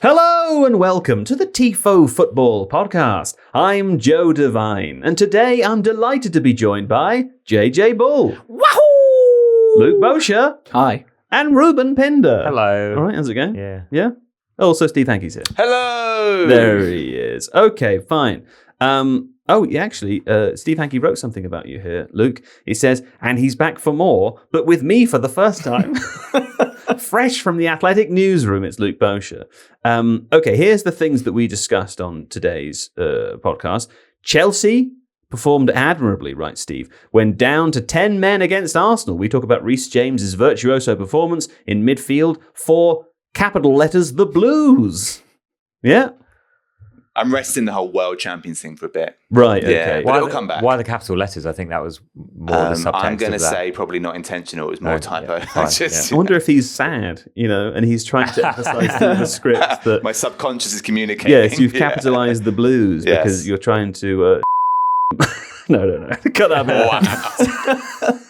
Hello and welcome to the Tifo Football podcast. I'm Joe Devine, and today I'm delighted to be joined by JJ Bull, Wahoo! Luke Bosher, Hi, and Reuben Pinder. Hello. All right, how's it going? Yeah. Also, Steve Hankey's here. hello. There he is. Okay, fine. Steve Hankey wrote something about you here, Luke. He says, and he's back for more, but with me for the first time. Fresh from the Athletic newsroom, it's Luke Bosher. Okay, here's the things that we discussed on today's podcast. Chelsea performed admirably, right, Steve? When down to 10 men against Arsenal. We talk about Reece James's virtuoso performance in midfield for, capital letters, the Blues. Yeah? I'm resting the whole world champions thing for a bit. Right, Yeah, okay. but it'll come back. Why the capital letters? I think that was more the subtext. I'm going to of that. say probably not intentional. It was more typo. Yeah, fine, I wonder if he's sad, and he's trying to emphasize through the script that... My subconscious is communicating. Yes, you've capitalized the Blues because you're trying to... No. Cut that bit out.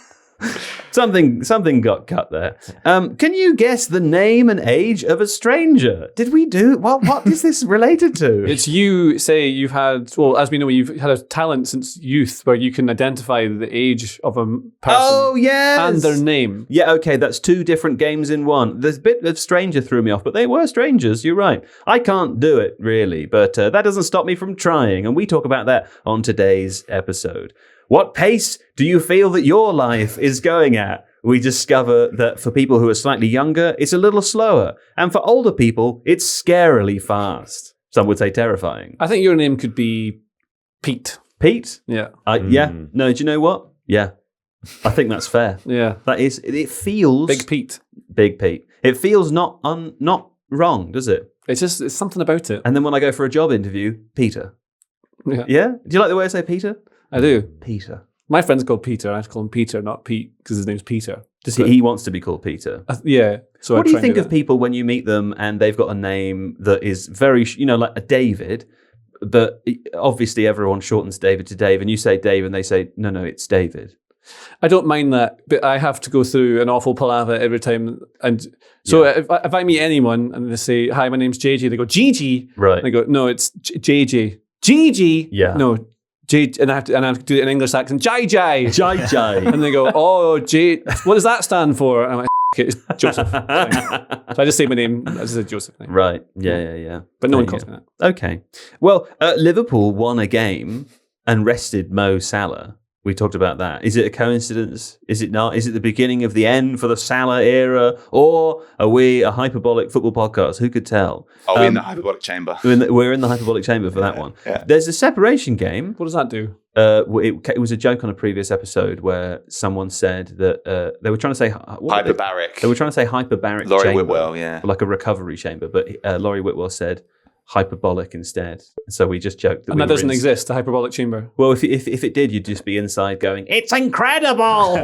Something got cut there. Can you guess the name and age of a stranger? Did we do... What is this related to? It's you say you've had, well, as we know, you've had a talent since youth where you can identify the age of a person. Oh, yes! And their name. Yeah, okay, that's two different games in one. There's a bit of stranger threw me off, but they were strangers, you're right. I can't do it, really, but that doesn't stop me from trying, and we talk about that on today's episode. What pace do you feel that your life is going at? We discover that for people who are slightly younger, it's a little slower. And for older people, it's scarily fast. Some would say terrifying. I think your name could be Pete. Pete? Yeah. Yeah. No, do you know what? Yeah. I think that's fair. Yeah. That is, it feels... Big Pete. Big Pete. It feels not wrong, does it? It's something about it. And then when I go for a job interview, Peter. Yeah? Do you like the way I say Peter? I do. Peter. My friend's called Peter. I have to call him Peter, not Pete, because his name's Peter. He wants to be called Peter. Yeah. So what do you think of people when you meet them and they've got a name that is very, like a David, but obviously everyone shortens David to Dave, and you say Dave and they say, no, it's David. I don't mind that, but I have to go through an awful palaver every time. And so if I meet anyone and they say, hi, my name's JJ, they go, Gigi. Right. And I go, no, it's JJ. Gigi. Yeah. No, J, and I have to do it in English accent. Jai. Jai. And they go, oh, J, what does that stand for? And I'm like, it's Joseph. So I just say my name. I just say Joseph. Right. Yeah. But no one calls me that. Okay. Well, Liverpool won a game and rested Mo Salah. We talked about that. Is it a coincidence? Is it not? Is it the beginning of the end for the Salah era? Or are we a hyperbolic football podcast? Who could tell? Are we in the hyperbolic chamber? We're in the hyperbolic chamber for that one. Yeah. There's a separation game. What does that do? It was a joke on a previous episode where someone said that they were trying to say... Hyperbaric. They were trying to say hyperbaric Laurie chamber. Whitwell, yeah. Like a recovery chamber. But Laurie Whitwell said... hyperbolic instead. So we just joked that and that doesn't exist, the hyperbolic chamber. Well, if it did, you'd just be inside going, it's incredible!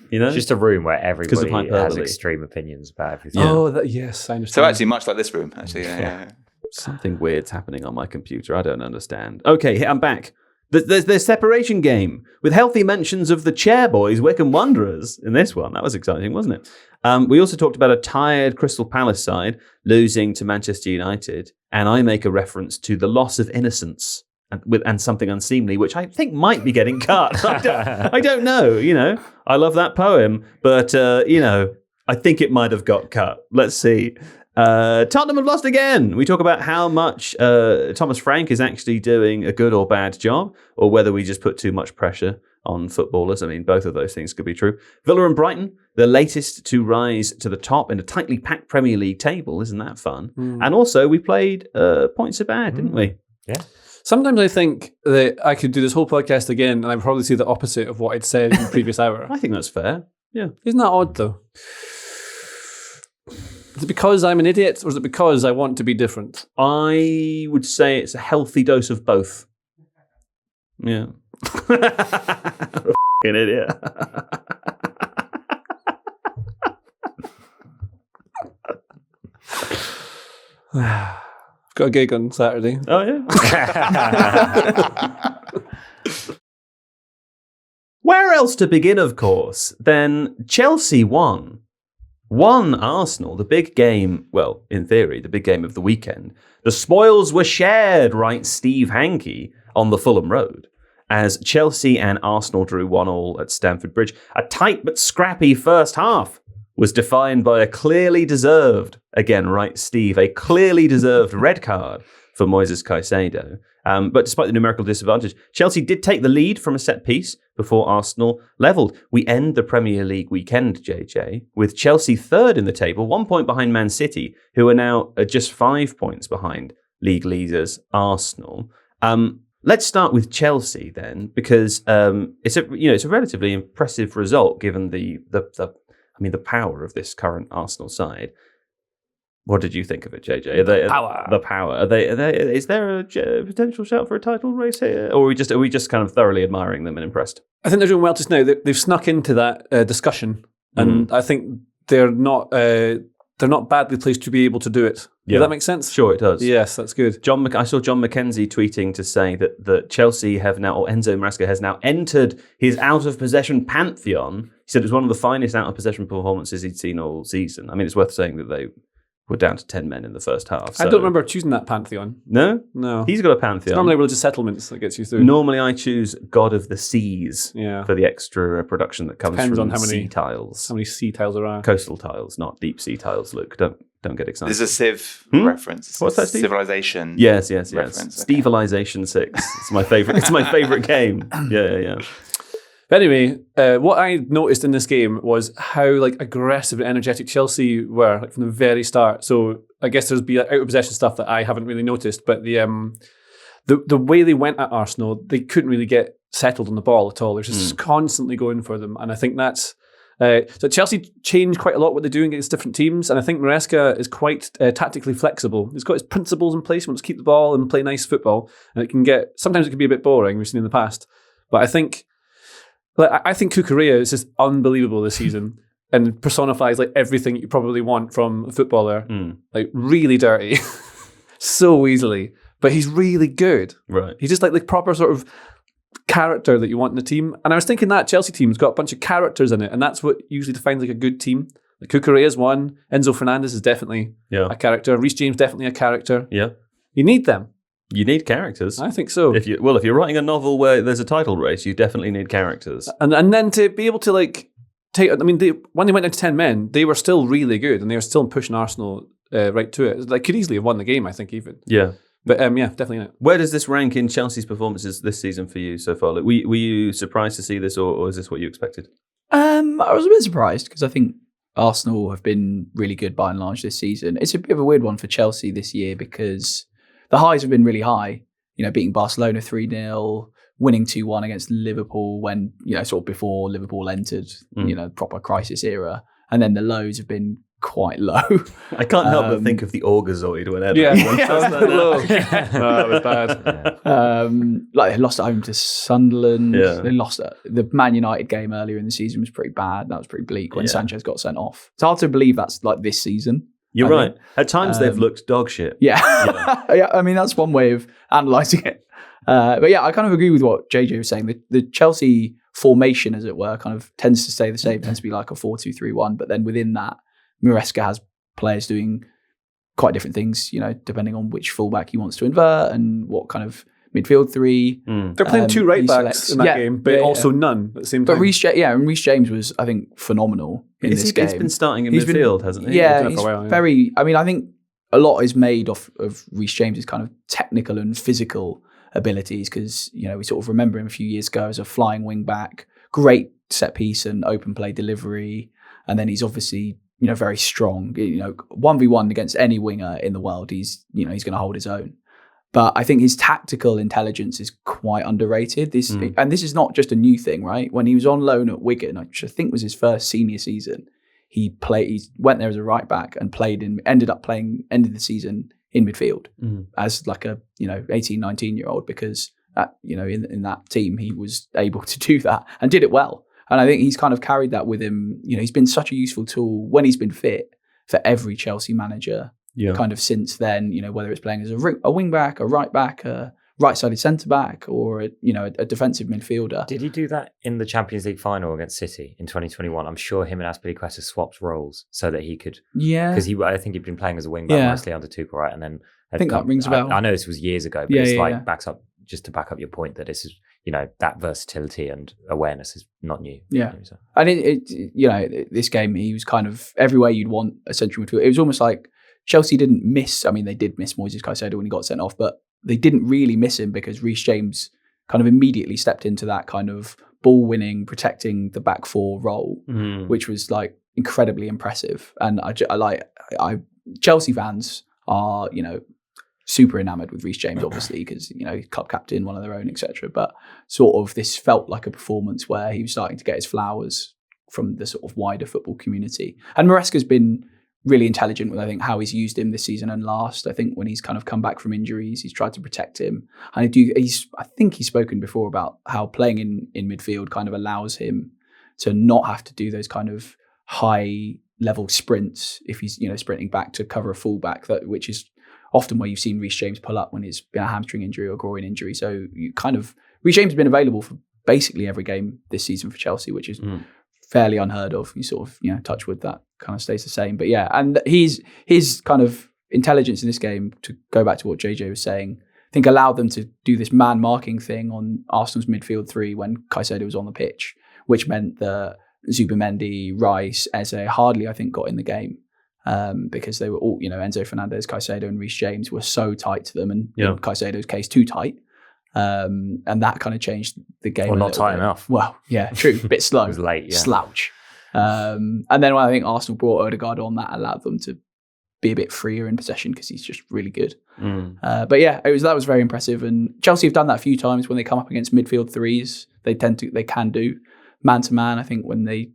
It's just a room where everybody has hyperbole. extreme opinions about everything. Yeah. Oh, yes, I understand. So actually, much like this room, actually. Yeah. Something weird's happening on my computer. I don't understand. Okay, I'm back. There's separation game with healthy mentions of the Chairboys, Wycombe Wanderers in this one. That was exciting, wasn't it? We also talked about a tired Crystal Palace side losing to Manchester United, and I make a reference to the loss of innocence and something unseemly, which I think might be getting cut. I don't know. I love that poem, but I think it might have got cut. Let's see. Tottenham have lost again. We talk about how much Thomas Frank is actually doing a good or bad job, or whether we just put too much pressure on footballers. I mean, both of those things could be true. Villa and Brighton, the latest to rise to the top in a tightly packed Premier League table. Isn't that fun? And also, we played Points Are Bad, didn't we? Yeah. Sometimes I think that I could do this whole podcast again and I'd probably say the opposite of what I'd said in the previous hour. I think that's fair. Yeah. Isn't that odd, though? Is it because I'm an idiot, or is it because I want to be different? I would say it's a healthy dose of both. Yeah. Fucking idiot. I've got a gig on Saturday. Oh, yeah? Where else to begin, of course, than Chelsea won won Arsenal, the big game, well, in theory, the big game of the weekend. The spoils were shared, writes Steve Hankey on the Fulham Road, as Chelsea and Arsenal drew 1-1 at Stamford Bridge. A tight but scrappy first half was defined by a clearly deserved, again, writes Steve, a clearly deserved red card for Moises Caicedo. But despite the numerical disadvantage, Chelsea did take the lead from a set piece before Arsenal levelled. We end the Premier League weekend, JJ, with Chelsea third in the table, 1 point behind Man City, who are now just 5 points behind league leaders Arsenal. Let's start with Chelsea then, because it's a relatively impressive result given the power of this current Arsenal side. What did you think of it, JJ? The power. Is there a potential shout for a title race here, or are we just kind of thoroughly admiring them and impressed? I think they're doing well just now. They've snuck into that discussion, and I think they're not badly placed to be able to do it. Yeah. Does that make sense? Sure, it does. Yes, that's good. I saw John McKenzie tweeting to say that Chelsea have now, or Enzo Maresca has now entered his out of possession pantheon. He said it was one of the finest out of possession performances he'd seen all season. I mean, it's worth saying that they were down to 10 men in the first half. So. I don't remember choosing that pantheon. No? No. He's got a pantheon. It's normally religious settlements that gets you through. Normally I choose God of the Seas for the extra production that comes Depends from on how many sea tiles. How many sea tiles there are. Coastal tiles, not deep sea tiles, Luke. Don't get excited. There's a Civ reference. What's that, Steve? Civilization. Yes. Reference, okay. Stevilization 6. It's my favorite. It's my favorite game. Yeah. But anyway, what I noticed in this game was how aggressive and energetic Chelsea were from the very start. So I guess there's out of possession stuff that I haven't really noticed, but the way they went at Arsenal, they couldn't really get settled on the ball at all. They're just constantly going for them, and I think that's so Chelsea changed quite a lot what they're doing against different teams, and I think Maresca is quite tactically flexible. He's got his principles in place. He wants to keep the ball and play nice football, and sometimes it can be a bit boring. We've seen in the past, but I think Cucurella is just unbelievable this season and personifies everything you probably want from a footballer. Really dirty, so easily, but he's really good. Right. He's just the proper sort of character that you want in a team. And I was thinking that Chelsea team's got a bunch of characters in it, and that's what usually defines a good team. Cucurella is one. Enzo Fernandez is definitely a character. Reece James definitely a character. Yeah. You need them. You need characters. I think so. If you're writing a novel where there's a title race, you definitely need characters. And then to be able to when they went into 10 men, they were still really good, and they were still pushing Arsenal right to it. They could easily have won the game, I think, even. Yeah. But definitely not. Where does this rank in Chelsea's performances this season for you so far? Were you surprised to see this, or is this what you expected? I was a bit surprised because I think Arsenal have been really good by and large this season. It's a bit of a weird one for Chelsea this year because the highs have been really high. Beating Barcelona 3-0, winning 2-1 against Liverpool when, sort of before Liverpool entered, proper crisis era. And then the lows have been quite low. I can't help but think of the Orgazoid whenever. That was bad. They lost at home to Sunderland. Yeah. They lost the Man United game earlier in the season was pretty bad. That was pretty bleak when Sanchez got sent off. It's hard to believe that's this season. You're right. At times they've looked dog shit. Yeah. I mean, that's one way of analysing it. But I kind of agree with what JJ was saying. The Chelsea formation, as it were, kind of tends to stay the same. It tends to be like a 4-2-3-1. But then within that, Maresca has players doing quite different things, depending on which fullback he wants to invert and what kind of midfield three. They're playing two right backs in that game, but also none at the same time. But Reece James was, I think, phenomenal in this game. He's been starting in midfield, hasn't he? Yeah, he's very. I mean, I think a lot is made off of Reece James's kind of technical and physical abilities because we sort of remember him a few years ago as a flying wing back, great set piece and open play delivery, and then he's obviously very strong. 1v1 against any winger in the world, he's going to hold his own. But I think his tactical intelligence is quite underrated. And this is not just a new thing, right? When he was on loan at Wigan, which I think was his first senior season, he went there as a right back and ended the season in midfield as like a 18, 19-year-old because in that team he was able to do that and did it well. And I think he's kind of carried that with him. He's been such a useful tool when he's been fit for every Chelsea manager kind of since then, whether it's playing as a wing back, a right back, a right-sided centre-back or a defensive midfielder. Did he do that in the Champions League final against City in 2021? I'm sure him and Azpilicueta swapped roles so that he could... Yeah. Because I think he'd been playing as a wing-back mostly under Tuchel, right? And then... I think that rings a bell. I know this was years ago, but backs up, just to back up your point that this is, that versatility and awareness is not new. Yeah. And this game, he was kind of everywhere you'd want a central midfielder. It was almost like Chelsea didn't miss, they did miss Moises Caicedo when he got sent off, but they didn't really miss him because Reece James kind of immediately stepped into that kind of ball winning, protecting the back four role, which was like incredibly impressive. And Chelsea fans are, super enamored with Reece James, obviously, because, club captain, one of their own, etc. But sort of this felt like a performance where he was starting to get his flowers from the sort of wider football community. And Maresca's been really intelligent with, I think, how he's used him this season and last. I think when he's kind of come back from injuries, he's tried to protect him. And I think he's spoken before about how playing in midfield kind of allows him to not have to do those kind of high level sprints if he's, sprinting back to cover a fullback, which is often where you've seen Reece James pull up when it's been a hamstring injury or groin injury. So Reece James has been available for basically every game this season for Chelsea, which is fairly unheard of. You sort of, touch wood, that kind of stays the same. But yeah, and his kind of intelligence in this game, to go back to what JJ was saying, I think allowed them to do this man marking thing on Arsenal's midfield three when Caicedo was on the pitch, which meant that Zubimendi, Rice, Eze hardly, I think, got in the game. Because they were all, Enzo Fernandez, Caicedo and Reece James were so tight to them, and in Caicedo's case, too tight. And that kind of changed the game. Or not tight enough. Well, yeah, true. A bit slow. It was late, yeah. Slouch. And then when I think Arsenal brought Odegaard on, that allowed them to be a bit freer in possession because he's just really good. But yeah, that was very impressive. And Chelsea have done that a few times when they come up against midfield threes. They can do man to man. I think when they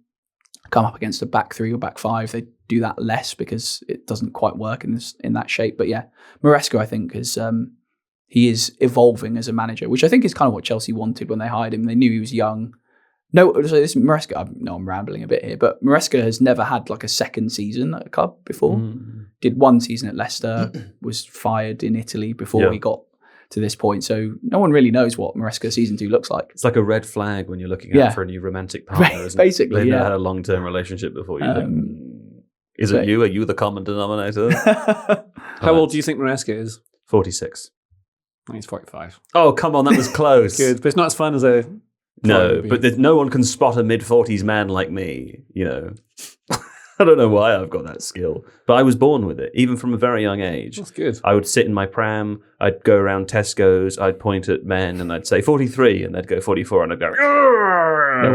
come up against a back three or back five, they do that less because it doesn't quite work in that shape. But yeah, Maresca, I think, he is evolving as a manager, which I think is kind of what Chelsea wanted when they hired him. They knew he was young. No, so this Maresca, I'm rambling a bit here, but Maresca has never had like a second season at a club before. Did one season at Leicester, was fired in Italy before he got to this point. So no one really knows what Maresca season 2 looks like. It's like a red flag when you're looking out for a new romantic partner, isn't basically, it? They've never had a long-term relationship before you. Is it you? Are you the common denominator? How old do you think Maresca is? 46. I think he's 45. Oh, come on, that was close. Good, but it's not as fun as a... No, but no one can spot a mid-40s man like me, I don't know why I've got that skill, but I was born with it, even from a very young age. That's good. I would sit in my pram, I'd go around Tesco's, I'd point at men and I'd say 43 and they'd go 44 and I'd go...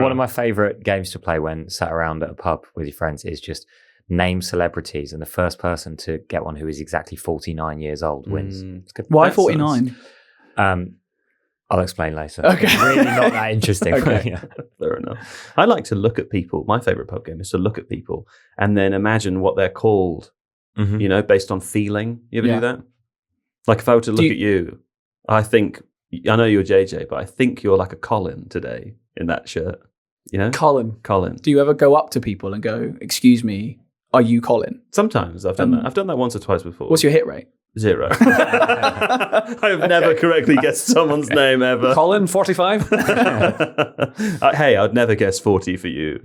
One of my favourite games to play when sat around at a pub with your friends is just name celebrities, and the first person to get one who is exactly 49 years old wins. It's good. Why 49? I'll explain later. Okay. It's really not that interesting. Okay. Fair enough. I like to look at people. My favourite pub game is to look at people and then imagine what they're called, based on feeling. You ever do that? Like if I were to look at you, I know you're JJ, but I think you're like a Colin today in that shirt. Colin. Do you ever go up to people and go, "Excuse me, are you Colin?" Sometimes I've done that. I've done that once or twice before. What's your hit rate? 0. I have never correctly guessed someone's name ever. Colin, 45? Hey, I'd never guess 40 for you.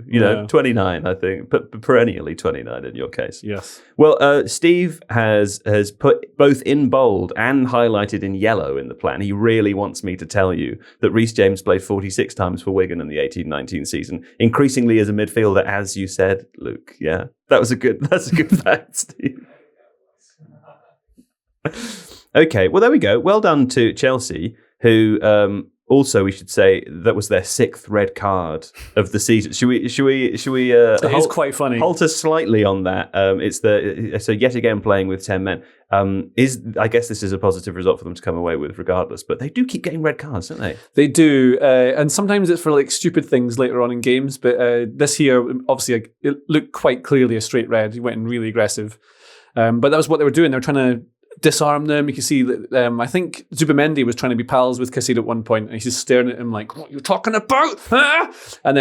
29, I think, but perennially 29 in your case. Yes. Well, Steve has put both in bold and highlighted in yellow in the plan. He really wants me to tell you that Reece James played 46 times for Wigan in the 18-19 season, increasingly as a midfielder, as you said, Luke. Yeah, that's a good fact, Steve. Okay, well, there we go. Well done to Chelsea, who also, we should say, that was their 6th red card of the season. Should we? It is quite funny. Halt us slightly on that. So yet again playing with 10 men. I guess this is a positive result for them to come away with, regardless. But they do keep getting red cards, don't they? They do, and sometimes it's for like stupid things later on in games. But this year, obviously, it looked quite clearly a straight red. He went in really aggressive, but that was what they were doing. They were trying to disarm them. You can see that I think Zubimendi was trying to be pals with Caicedo at one point, and he's just staring at him like, "What are you talking about?" And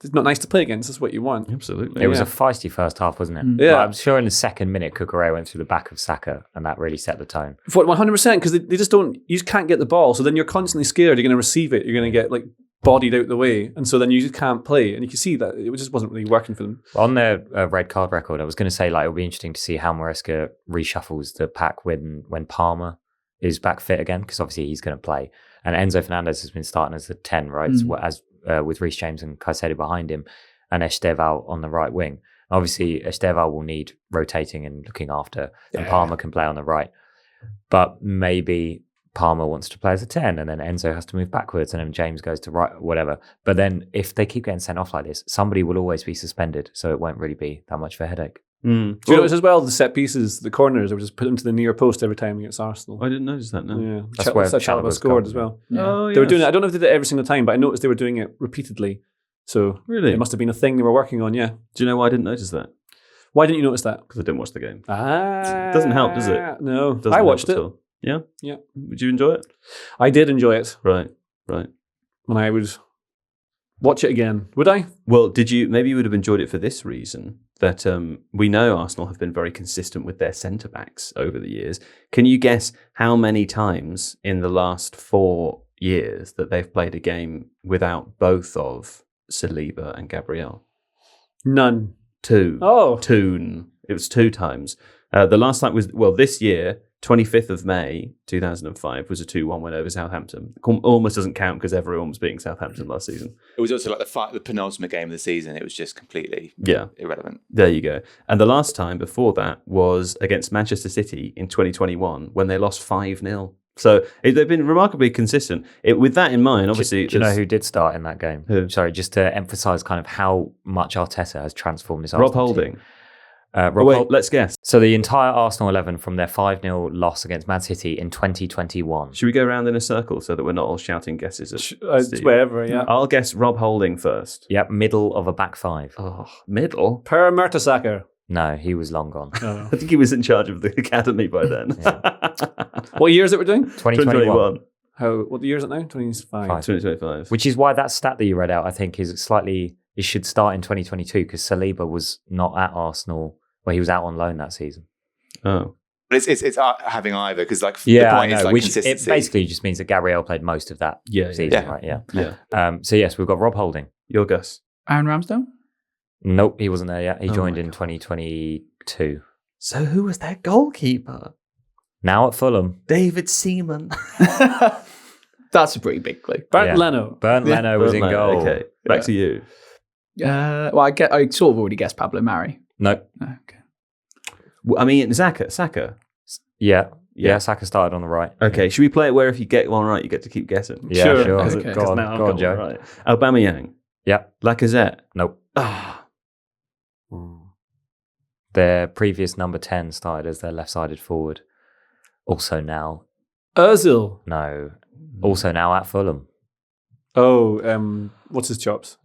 it's not nice to play against. That's what you want. Absolutely. It was a feisty first half, wasn't it? Yeah. Like, I'm sure in the second minute, Cucurella went through the back of Saka, and that really set the tone. 100%, because they just don't, you just can't get the ball. So then you're constantly scared you're going to receive it. You're going to get like bodied out the way. And so then you just can't play. And you can see that it just wasn't really working for them. On their red card record, I was going to say, like, it'll be interesting to see how Maresca reshuffles the pack when Palmer is back fit again, because obviously he's going to play. And Enzo Fernandez has been starting as the 10, right? As with Reece James and Caicedo behind him, and Esteval on the right wing. Obviously, Esteval will need rotating and looking after, and Palmer can play on the right. But maybe Palmer wants to play as a 10, and then Enzo has to move backwards, and then James goes to right, whatever. But then if they keep getting sent off like this, somebody will always be suspended, so it won't really be that much of a headache. Do you notice as well, the set pieces, the corners, they would just put them to the near post every time against Arsenal. I didn't notice that, no. Yeah, That's where Chalobah scored as well. Yeah. Oh, They were doing it. I don't know if they did it every single time, but I noticed they were doing it repeatedly. So Really? it must have been a thing they were working on, yeah. Do you know why I didn't notice that? Why didn't you notice that? Because I didn't watch the game. Ah, Doesn't help, does it? No, Doesn't I help watched at it. all. Yeah? Yeah. Would you enjoy it? I did enjoy it, Right. and I would watch it again. Would I? Well, maybe you would have enjoyed it for this reason, that we know Arsenal have been very consistent with their centre-backs over the years. Can you guess how many times in the last 4 years that they've played a game without both of Saliba and Gabriel? None. 2. Oh. It was 2 times. The last time was, this year, 25th of May, 2005, was a 2-1 win over Southampton. Almost doesn't count because everyone was beating Southampton last season. It was also like the penultimate game of the season. It was just completely irrelevant. There you go. And the last time before that was against Manchester City in 2021 when they lost 5-0. So they've been remarkably consistent. With that in mind, obviously... Do you know who did start in that game? Who? Sorry, just to emphasise kind of how much Arteta has transformed this Rob Arsenal Holding. team. Let's guess. So the entire Arsenal 11 from their 5-0 loss against Man City in 2021. Should we go around in a circle so that we're not all shouting guesses at Steve? Wherever, yeah. I'll guess Rob Holding first. Yep, middle of a back five. Oh, middle? Per Mertesacker. No, he was long gone. I think he was in charge of the academy by then. What year is it we're doing? 2021. What year is it now? 25. 2025. Which is why that stat that you read out, I think, is slightly... It should start in 2022 because Saliba was not at Arsenal. Well, he was out on loan that season. Oh. But it's having either, because the Yeah, point I is know. like Which consistency. it basically just means that Gabriel played most of that season, Yeah. right? Yeah. Yeah. So yes, we've got Rob Holding. Your guess. Aaron Ramsdale? Nope, he wasn't there yet. He Oh joined my in God. 2022. So who was their goalkeeper? Now at Fulham, David Seaman. That's a pretty big clue. Bernd Yeah. Leno. Bernd Leno was in goal. Okay, back to you. Well, I sort of already guessed Pablo Mari. Nope. Okay. I mean, Saka. Yeah, Saka started on the right. Okay, should we play it where if you get one right, you get to keep guessing? Yeah, Sure. sure. Okay. Go on, now I've go got on, Joe. one right. Aubameyang. Yeah. Lacazette. Nope. Ah, Their previous number 10 started as their left-sided forward. Also now, Ozil. no. Also now at Fulham. Oh, what's his chops?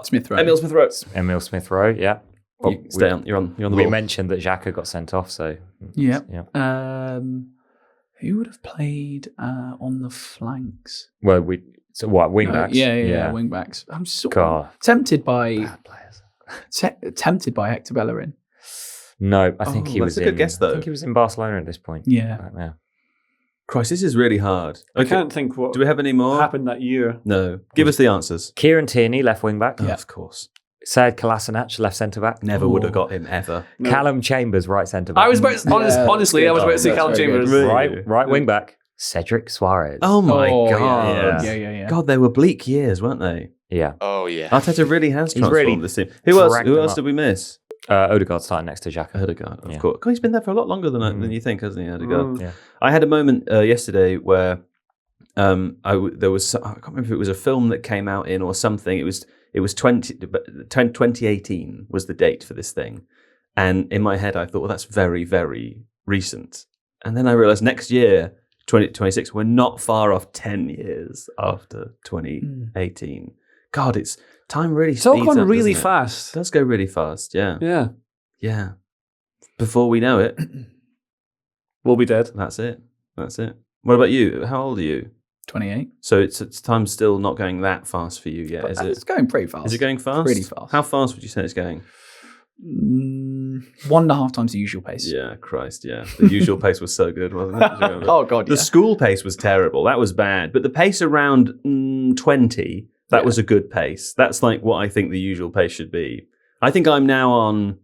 Smith Rowe. Emil Smith Rowe. Emil Smith-Rowe, yeah. Well, You're on the we ball. mentioned that Xhaka got sent off, so... Yeah. Yeah. Who would have played on the flanks? Well, wing backs? Yeah, wing backs. I'm sort God. of tempted by Bad players. tempted by Hector Bellerin. No, I think he that's was a good in... guess, though. I think he was in Barcelona at this point. Yeah. Right now. Christ, this is really hard. I can't think what Do we have any more? happened that year. No. Give us the answers. Kieran Tierney, left wing back. Oh, of course. Said Kolasinac, left centre back. Never would have got him ever. No. Callum Chambers, right centre back. I was about to, honestly, I was about to say That's Callum very good. Chambers. Really? right wing back. Cedric Suarez. Oh my Oh, God. Yeah. God, they were bleak years, weren't they? Yeah. Oh, yeah. Arteta really has He's transformed really this team. Who else? dragged Who them else up. did we miss? Odegaard starting next to Xhaka. Odegaard, of Yeah. course. God, he's been there for a lot longer than you think, hasn't he, Odegaard? Mm. Yeah. I had a moment yesterday where there was, I can't remember if it was a film that came out in or something. It was 2018 was the date for this thing. And in my head, I thought, well, that's very, very recent. And then I realized next year, 2026, we're not far off 10 years after 2018. God, time really It's all speeds gone up, really doesn't it? fast. It does go really fast, yeah. Yeah. Yeah. Before we know it, We'll be dead. that's it. What about you? How old are you? 28. So it's time's still not going that fast for you yet, is it? It's going pretty fast. Is it going fast? Pretty fast. How fast would you say it's going? 1.5 times the usual pace. Yeah, Christ, yeah. The usual pace was so good, wasn't it? Oh, God, The school pace was terrible. That was bad. But the pace around 20, that was a good pace. That's like what I think the usual pace should be. I think I'm now on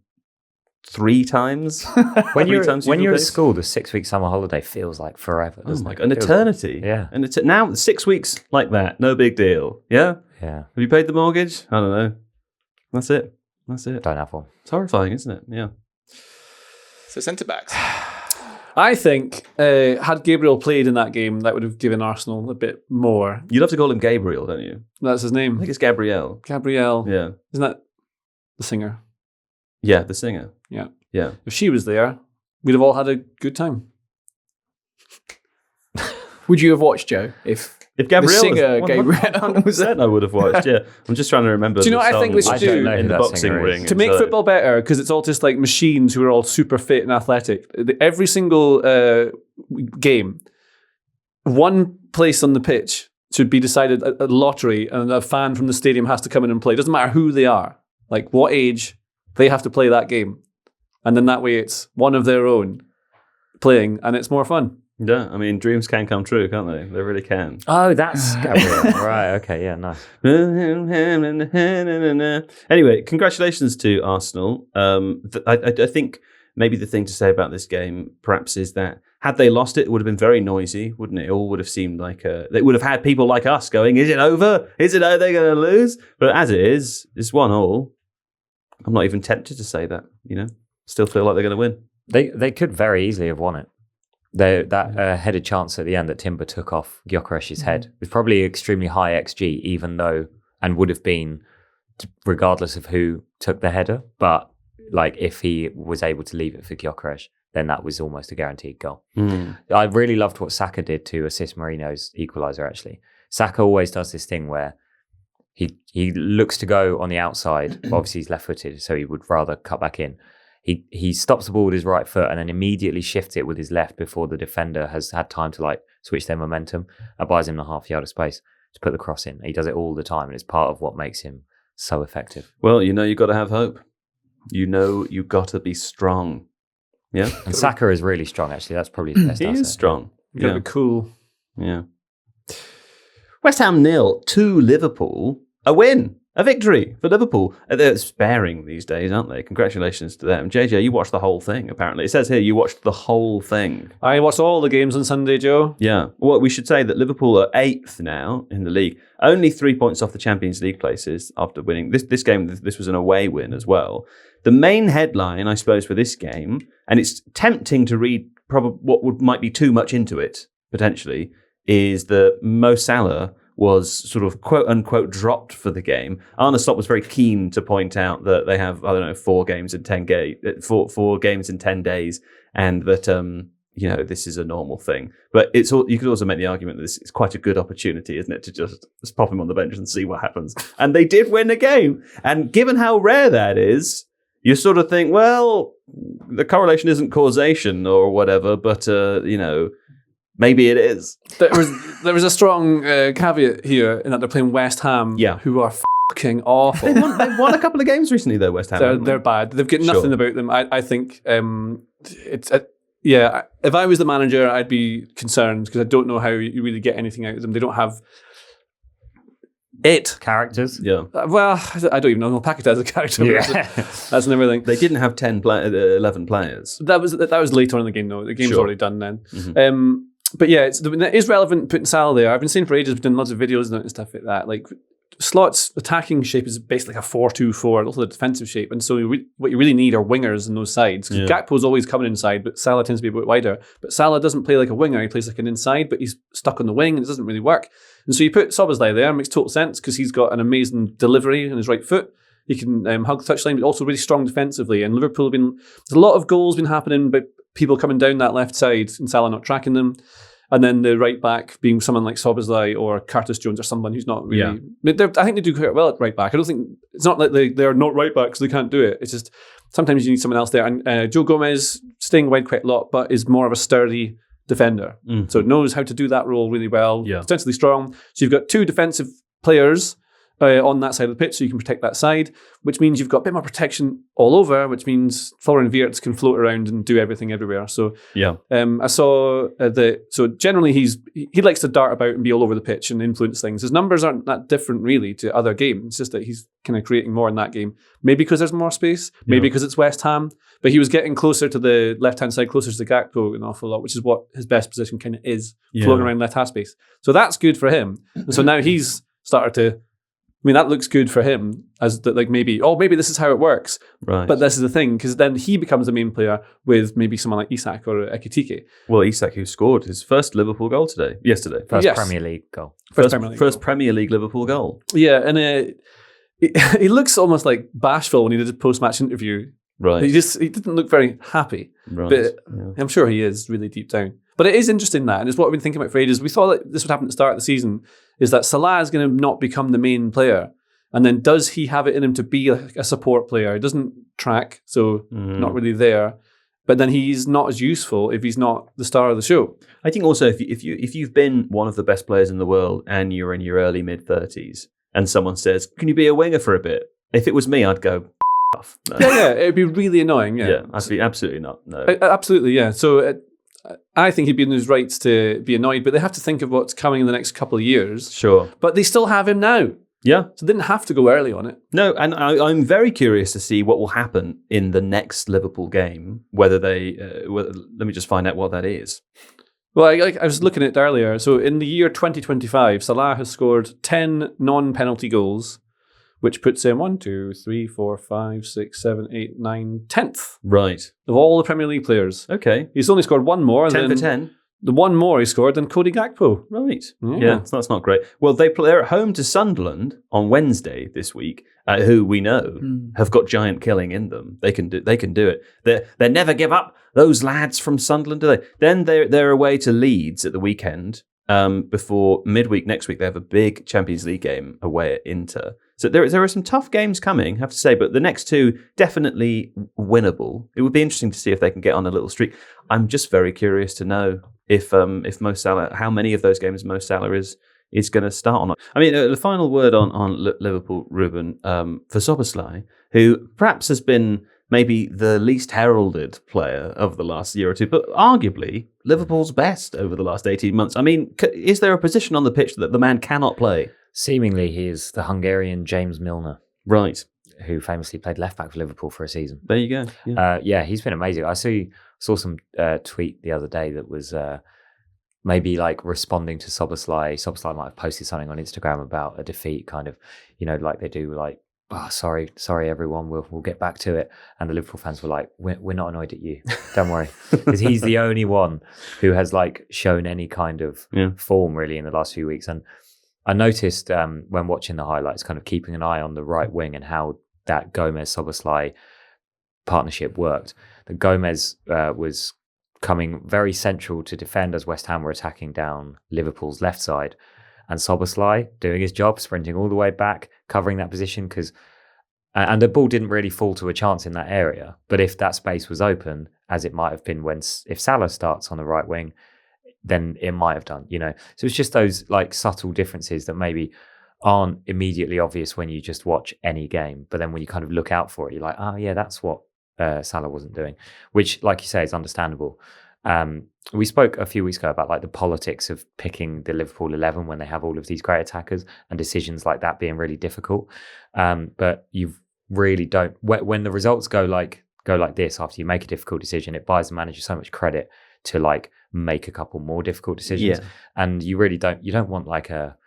3 times. When you're at pace. school, the 6-week summer holiday feels like forever. Oh my it? God, an eternity. Yeah. And now 6 weeks like that, no big deal. Yeah? Yeah. Have you paid the mortgage? I don't know. That's it. Don't have one. It's horrifying, isn't it? Yeah. So centre-backs. I think had Gabriel played in that game, that would have given Arsenal a bit more. You'd have to call him Gabriel, don't you? That's his name. I think it's Gabriel. Gabrielle. Yeah. Isn't that the singer? Yeah, the singer. Yeah. Yeah. If she was there, we'd have all had a good time. Would you have watched, Joe, if Gabriel the singer was Gabriel 100%, I would have watched. Yeah, I'm just trying to remember. Do you know the what I think song we should that was do? in the boxing ring? To make So- football better, because it's all just like machines who are all super fit and athletic. Every single game, one place on the pitch should be decided at a lottery, and a fan from the stadium has to come in and play. Doesn't matter who they are, like what age, they have to play that game, and then that way it's one of their own playing, and it's more fun. Yeah, I mean, dreams can come true, can't they? They really can. Oh, that's Gabriel. Right, okay, yeah, nice. Anyway, congratulations to Arsenal. I think maybe the thing to say about this game perhaps is that had they lost it, it would have been very noisy, wouldn't it? It all would have seemed like they would have had people like us going, is it over? Is it over? They're going to lose? But as it is, it's 1-1. I'm not even tempted to say that, Still feel like they're going to win. They could very easily have won it. That headed chance at the end that Timber took off Gyökeres's head was probably extremely high XG, even though, and would have been regardless of who took the header. But like if he was able to leave it for Gyökeres, then that was almost a guaranteed goal. I really loved what Saka did to assist Mourinho's equaliser, actually. Saka always does this thing where he looks to go on the outside, but obviously he's left-footed, so he would rather cut back in. He stops the ball with his right foot and then immediately shifts it with his left before the defender has had time to like switch their momentum. That buys him a half yard of space to put the cross in. He does it all the time, and it's part of what makes him so effective. Well, you've got to have hope. You've got to be strong. Yeah. And Saka is really strong, actually. That's probably the best He asset. is strong. You gotta be cool. Yeah. West Ham 0 to Liverpool. A win. A victory for Liverpool. They're sparing these days, aren't they? Congratulations to them. JJ, you watched the whole thing, apparently. It says here you watched the whole thing. I watched all the games on Sunday, Joe. Yeah. Well, we should say that Liverpool are 8th now in the league. Only 3 points off the Champions League places after winning. This game, this was an away win as well. The main headline, I suppose, for this game, and it's tempting to read probably what might be too much into it, potentially, is that Mo Salah was sort of quote-unquote dropped for the game. Arne Slot was very keen to point out that they have, 4 games in 10 days, and that, this is a normal thing. But you could also make the argument that this is quite a good opportunity, isn't it, to just pop him on the bench and see what happens. And they did win a game. And given how rare that is, you sort of think, well, the correlation isn't causation or whatever, but, maybe it is. There was a strong caveat here in that they're playing West Ham, who are fucking awful. They've won a couple of games recently, though, West Ham. They're bad. They've got nothing about them. I think it's... if I was the manager, I'd be concerned because I don't know how you really get anything out of them. They don't have characters. Yeah. Well, I don't even know. Paquetá is a character. Yeah. That's another thing. They didn't have 11 players. That was later on in the game, though. The game's already done then. Mm-hmm. But yeah, it is relevant putting Salah there. I've been saying for ages, we've done lots of videos and stuff like that. Like, Slot's attacking shape is basically like a 4-2-4, also the defensive shape. And so what you really need are wingers in those sides. Because Gakpo's always coming inside, but Salah tends to be a bit wider. But Salah doesn't play like a winger. He plays like an inside, but he's stuck on the wing and it doesn't really work. And so you put Szoboszlai there, makes total sense because he's got an amazing delivery on his right foot. He can hug the touchline, but also really strong defensively. And Liverpool there's a lot of goals been happening by people coming down that left side and Salah not tracking them. And then the right back being someone like Szoboszlai or Curtis Jones or someone who's not really... Yeah. I think they do quite well at right back. I don't think... It's not like they're not right back because they can't do it. It's just sometimes you need someone else there. And Joe Gomez staying wide quite a lot, but is more of a sturdy defender. So knows how to do that role really well. Yeah. Potentially strong. So you've got two defensive players on that side of the pitch, so you can protect that side, which means you've got a bit more protection all over, which means Florian Wirtz can float around and do everything everywhere. So I saw so generally he likes to dart about and be all over the pitch and influence things. His numbers aren't that different really to other games. It's just that he's kind of creating more in that game. Maybe because there's more space, maybe because it's West Ham, but he was getting closer to the left-hand side, closer to the Gakpo an awful lot, which is what his best position kind of is, floating around left half space. So that's good for him. And so now he's started to, I mean, that looks good for him as that, like maybe this is how it works. Right. But this is the thing, because then he becomes the main player with maybe someone like Isak or Ekitike. Well, Isak, who scored his first Liverpool goal yesterday. First Premier League goal. First Premier League Liverpool goal. Yeah, and he looks almost like bashful when he did a post-match interview. Right. He didn't look very happy. Right. But I'm sure he is really deep down. But it is interesting that, and it's what I've been thinking about for ages. We thought that this would happen at the start of the season, is that Salah is going to not become the main player. And then does he have it in him to be a support player? He doesn't track, so not really there. But then he's not as useful if he's not the star of the show. I think also if you've been one of the best players in the world and you're in your early mid-30s and someone says, "Can you be a winger for a bit?" If it was me, I'd go, off. No. Yeah, it'd be really annoying. Yeah, I'd be absolutely not. No, absolutely, yeah. So I think he'd be in his rights to be annoyed, but they have to think of what's coming in the next couple of years. Sure, but they still have him now. Yeah, so they didn't have to go early on it. No, and I'm very curious to see what will happen in the next Liverpool game. Whether they, let me just find out what that is. Well, I was looking at it earlier. So in the year 2025, Salah has scored 10 non-penalty goals, which puts him 1, 2, 3, 4, 5, 6, 7, 8, 9, 10th. Right. Of all the Premier League players. Okay. He's only scored one more. 10 for 10. The one more he scored than Cody Gakpo. Right. Yeah, so that's not great. Well, they're at home to Sunderland on Wednesday this week, who we know have got giant killing in them. They can do it. They never give up, those lads from Sunderland, do they? Then they're away to Leeds at the weekend. Before midweek next week, they have a big Champions League game away at Inter. So there are some tough games coming, I have to say, but the next two definitely winnable. It would be interesting to see if they can get on a little streak. I'm just very curious to know if Mo Salah, how many of those games Mo Salah is going to start on. I mean, the final word on Liverpool, Reuben, for Szoboszlai, who perhaps has been maybe the least heralded player of the last year or two, but arguably Liverpool's best over the last 18 months. I mean, is there a position on the pitch that the man cannot play? Seemingly, he is the Hungarian James Milner. Right. Who famously played left back for Liverpool for a season. There you go. Yeah, he's been amazing. I saw some tweet the other day that was maybe like responding to Szoboszlai. Szoboszlai might have posted something on Instagram about a defeat, kind of, like they do, like, "Oh, sorry, everyone, we'll get back to it." And the Liverpool fans were like, "We're not annoyed at you. Don't worry," because he's the only one who has like shown any kind of form really in the last few weeks. And I noticed when watching the highlights, kind of keeping an eye on the right wing and how that Gomez-Szoboszlai partnership worked. That Gomez was coming very central to defend as West Ham were attacking down Liverpool's left side, and Szoboszlai doing his job, sprinting all the way back, covering that position, and the ball didn't really fall to a chance in that area. But if that space was open, as it might have been if Salah starts on the right wing, then it might have done, So it's just those like subtle differences that maybe aren't immediately obvious when you just watch any game. But then when you kind of look out for it, you're like, oh yeah, that's what Salah wasn't doing, which, like you say, is understandable. We spoke a few weeks ago about like the politics of picking the Liverpool 11 when they have all of these great attackers and decisions like that being really difficult. But you really don't, when the results go like this after you make a difficult decision, it buys the manager so much credit to like make a couple more difficult decisions. And you really don't want like a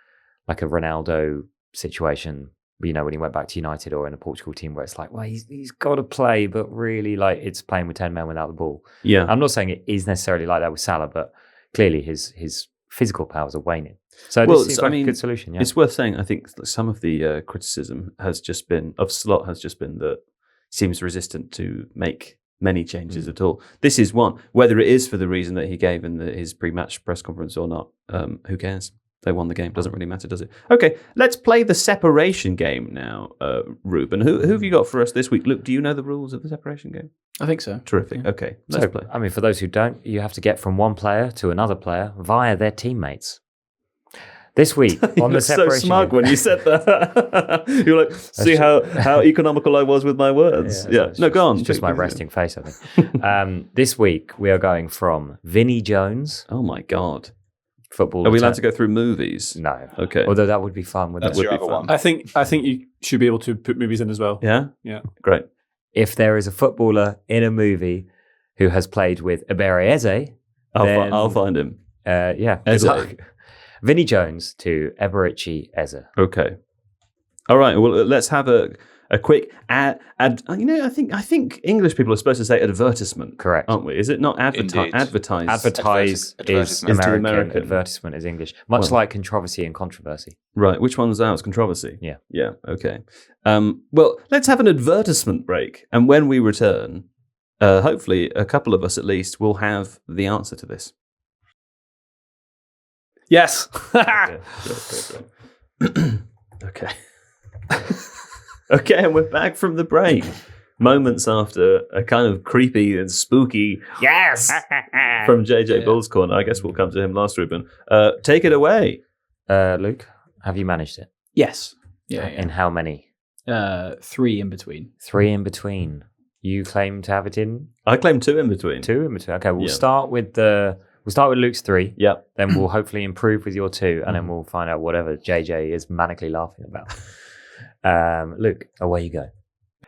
Ronaldo situation, when he went back to United or in a Portugal team where it's like, well, he's got to play, but really like it's playing with 10 men without the ball. Yeah. I'm not saying it is necessarily like that with Salah, but clearly his physical powers are waning. So this seems like a good solution. Yeah. It's worth saying, I think some of the criticism of Slot has just been that he seems resistant to make many changes at all. This is one. Whether it is for the reason that he gave in his pre-match press conference or not, who cares? They won the game. Doesn't really matter, does it? Okay, let's play the separation game now, Reuben. Who have you got for us this week? Luke, do you know the rules of the separation game? I think so. Terrific. Yeah. Okay, let's play. I mean, for those who don't, you have to get from one player to another player via their teammates. This week on the separation so smug game. when you said that. You're like, see how economical I was with my words. Yeah. No, go on. It's just my resting face, I think. This week we are going from Vinnie Jones. Oh my God. Football. Are we allowed to go through movies? No. Okay. Although that would be fun. That's your other one. I think you should be able to put movies in as well. Yeah? Yeah. Great. If there is a footballer in a movie who has played with Ebere Eze, I'll find him. Yeah. Eze. Good luck. Vinnie Jones to Eberici Eze. Okay. All right. Well, let's have a quick ad. I think English people are supposed to say advertisement. Correct. Aren't we? Is it not Indeed. advertise? Advertise is American. American. Advertisement is English. Much like controversy and controversy. Right. Which one's ours? Controversy. Yeah. Yeah. Okay. Well, let's have an advertisement break, and when we return, hopefully a couple of us at least will have the answer to this. Yes. Okay. Okay. Okay, and we're back from the break. Moments after a kind of creepy and spooky yes from JJ Bull's corner. I guess we'll come to him last, Reuben. Take it away. Luke, have you managed it? Yes. Yeah. In how many? 3 in between. 3 in between. You claim to have it in? I claim 2 in between. 2 in between. Okay, we'll Yeah. start with Luke's 3. Yep. Then we'll hopefully improve with your 2, and then we'll find out whatever JJ is manically laughing about. Luke, away you go.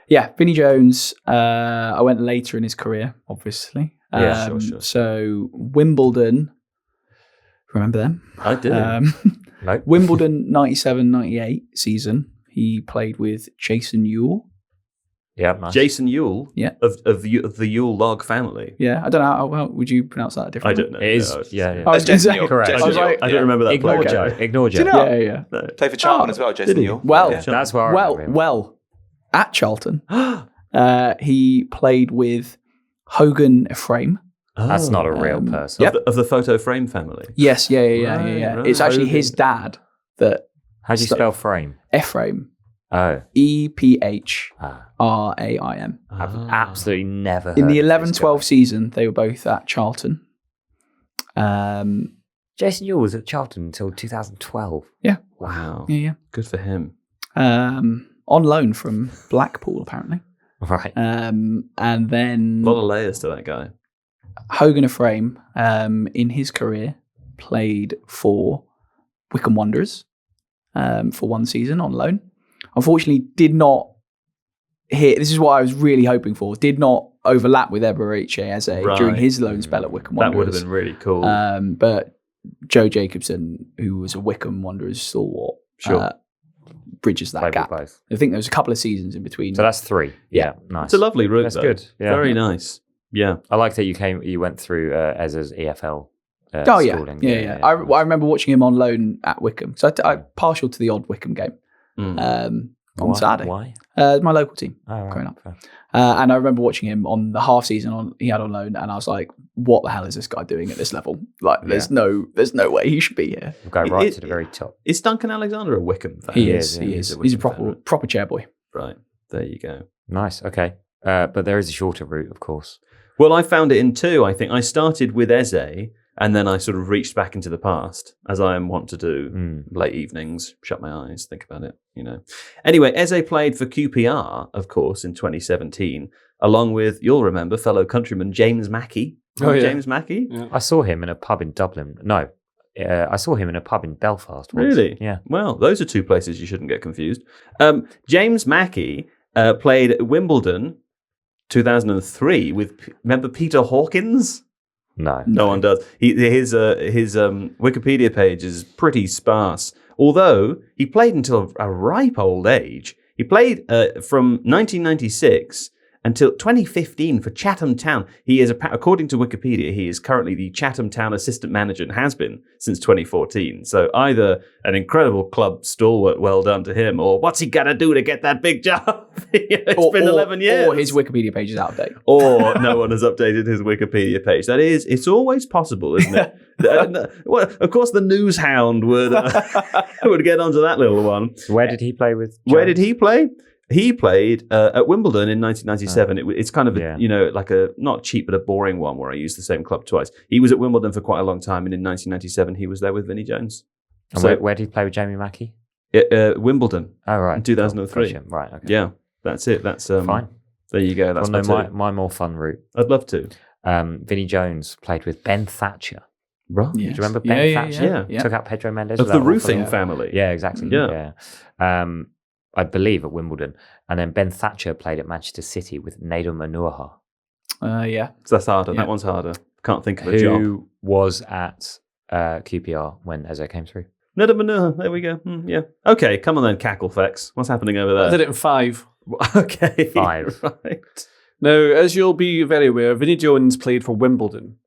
Yeah, Vinnie Jones. I went later in his career, obviously. Yeah, sure. So Wimbledon. Remember them? I did. Nope. Wimbledon 97-98 season. He played with Jason Ewell. Yeah, nice. Jason Ewell. Yeah. Of the Ewell log family. Yeah, I don't know how well would you pronounce that I differently. don't know. It is. No, it's- Yeah. Oh, That's Jason is Ewell. that- Correct. Jason I was Ewell. like, I don't remember that. Ignore player. Joe. Ignore Do you Joe. know? Yeah. No. Play for Charlton as well, Jason Did he? Ewell. Well, Yeah. That's where I remember him. Well, at Charlton, he played with Hogan Ephraim. That's not a real person. Yep. Of the photo frame family. Yes, yeah. Right. It's actually Hogan. his dad that How do you spell frame? Ephraim. Oh. EPHRAIM. I've absolutely never heard In the of this 11-12 guy. season, they were both at Charlton. Jason Ewell was at Charlton until 2012. Yeah. Wow. Yeah. Good for him. On loan from Blackpool, apparently. Right. And A then lot of layers to that guy. Hogan Ephraim, in his career, played for Wycombe Wanderers for 1 season on loan. Unfortunately, did not hit. This is what I was really hoping for. Did not overlap with Eberici Eze during his loan spell at Wycombe That Wanderers. would have been really cool. But Joe Jacobson, who was a Wycombe Wanderers stalwart, Sure. Played bridges that with gap. both. I think there was a couple of seasons in between. So that's 3. Yeah. Nice. It's a lovely route. That's though. good. Yeah. Very nice. Yeah. I like that you went through Ezra's EFL. Oh yeah, schooling. yeah. I remember watching him on loan at Wycombe. So I'm partial to the odd Wycombe game on Saturday. Why? My local team Oh, right. growing up. Fair. And I remember watching him on the half season he had on loan, and I was like, "What the hell is this guy doing at this level? Like, there's no way he should be here." We'll go right to the very top. Is Duncan Alexander a Wycombe fan? He is, is. yeah, He he's is. a He's a Wycombe fan. proper chair boy. Right. There you go. Nice. Okay. But there is a shorter route, of course. Well, I found it in 2, I think. I started with Eze, and then I sort of reached back into the past, as I am wont to do late evenings, shut my eyes, think about it, Anyway, Eze played for QPR, of course, in 2017, along with, you'll remember, fellow countryman James Mackey. Oh, yeah. James Mackey? Yeah. I saw him in a pub in Dublin. No, I saw him in a pub in Belfast. once. Really? Yeah. Well, those are 2 places you shouldn't get confused. James Mackey played at Wimbledon 2003 with, remember Peter Hawkins? No. No one does. His Wikipedia page is pretty sparse. Although he played until a ripe old age. He played from 1996 until 2015 for Chatham Town. He is, according to Wikipedia, he is currently the Chatham Town assistant manager and has been since 2014. So either an incredible club stalwart, well done to him, or what's he got to do to get that big job? It's been 11 years. Or his Wikipedia page is out of date. Or no one has updated his Wikipedia page. It's always possible, isn't it? Well, of course, the news hound would get onto that little one. Where did he play with Jones? Where did he play? He played at Wimbledon in 1997. It's kind of like a not cheap but a boring one where I used the same club twice. He was at Wimbledon for quite a long time, and in 1997 he was there with Vinnie Jones. And so, where did he play with Jamie Mackey? Wimbledon. Oh right, in 2003. Right. Okay. Yeah, that's it. That's fine. There you go. That's my more fun route. I'd love to. Vinnie Jones played with Ben Thatcher. Right. Yes. Do you remember Ben Thatcher? Yeah. Took out Pedro Mendes. Of the roofing family. Yeah, exactly. Yeah. I believe at Wimbledon. And then Ben Thatcher played at Manchester City with Nader Manuha. So that's harder. That one's harder. Can't think of a job. Who was at QPR when Eze came through. Nader Manuha. There we go. Yeah. Okay, come on then, Cacklefex. What's happening over there? I did it in 5. Okay. 5. Right. Now, as you'll be very aware, Vinnie Jones played for Wimbledon,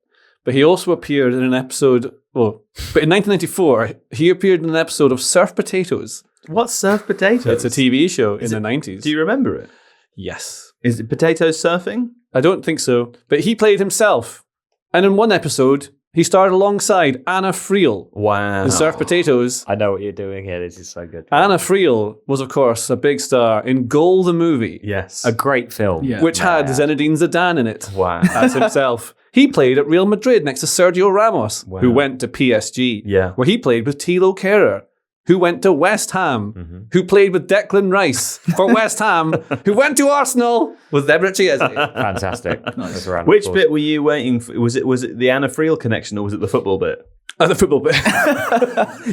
but he also appeared in an episode. But in 1994, he appeared in an episode of Surf Potatoes. What's Surf Potatoes? It's a TV show in the 90s. Do you remember it? Yes. Is it potatoes surfing? I don't think so, but he played himself, and in one episode, he starred alongside Anna Friel. Wow. In Surf Potatoes. I know what you're doing here. This is so good. Anna Friel was, of course, a big star in Goal the Movie. Yes. A great film. Which had Zinedine Zidane in it. Wow. As himself. He played at Real Madrid next to Sergio Ramos, who went to PSG. Yeah. Where he played with Thilo Kehrer, who went to West Ham, who played with Declan Rice for West Ham, who went to Arsenal with Deborah Chiesi. Fantastic. Nice. Which bit were you waiting for? Was it the Anna Friel connection or was it the football bit? The football bit.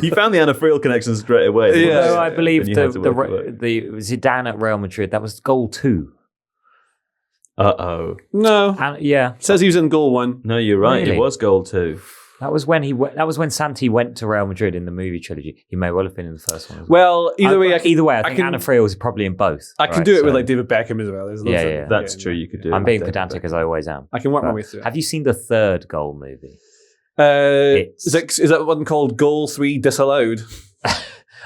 You found the Anna Friel connection straight away. Yeah. No, I believe the Zidane at Real Madrid, that was goal 2. Uh-oh. No. Yeah. Says he was in goal 1. No, you're right. Really? It was goal 2. That was when Santi went to Real Madrid in the movie trilogy. He may well have been in the first one as well. Well, either way, I think Anna Friel was probably in both. I can do it with like David Beckham as well. Yeah, that's true. You could do it. I'm being pedantic as I always am. I can work my way through it. Have you seen the third Goal movie? Is that one called Goal 3 Disallowed?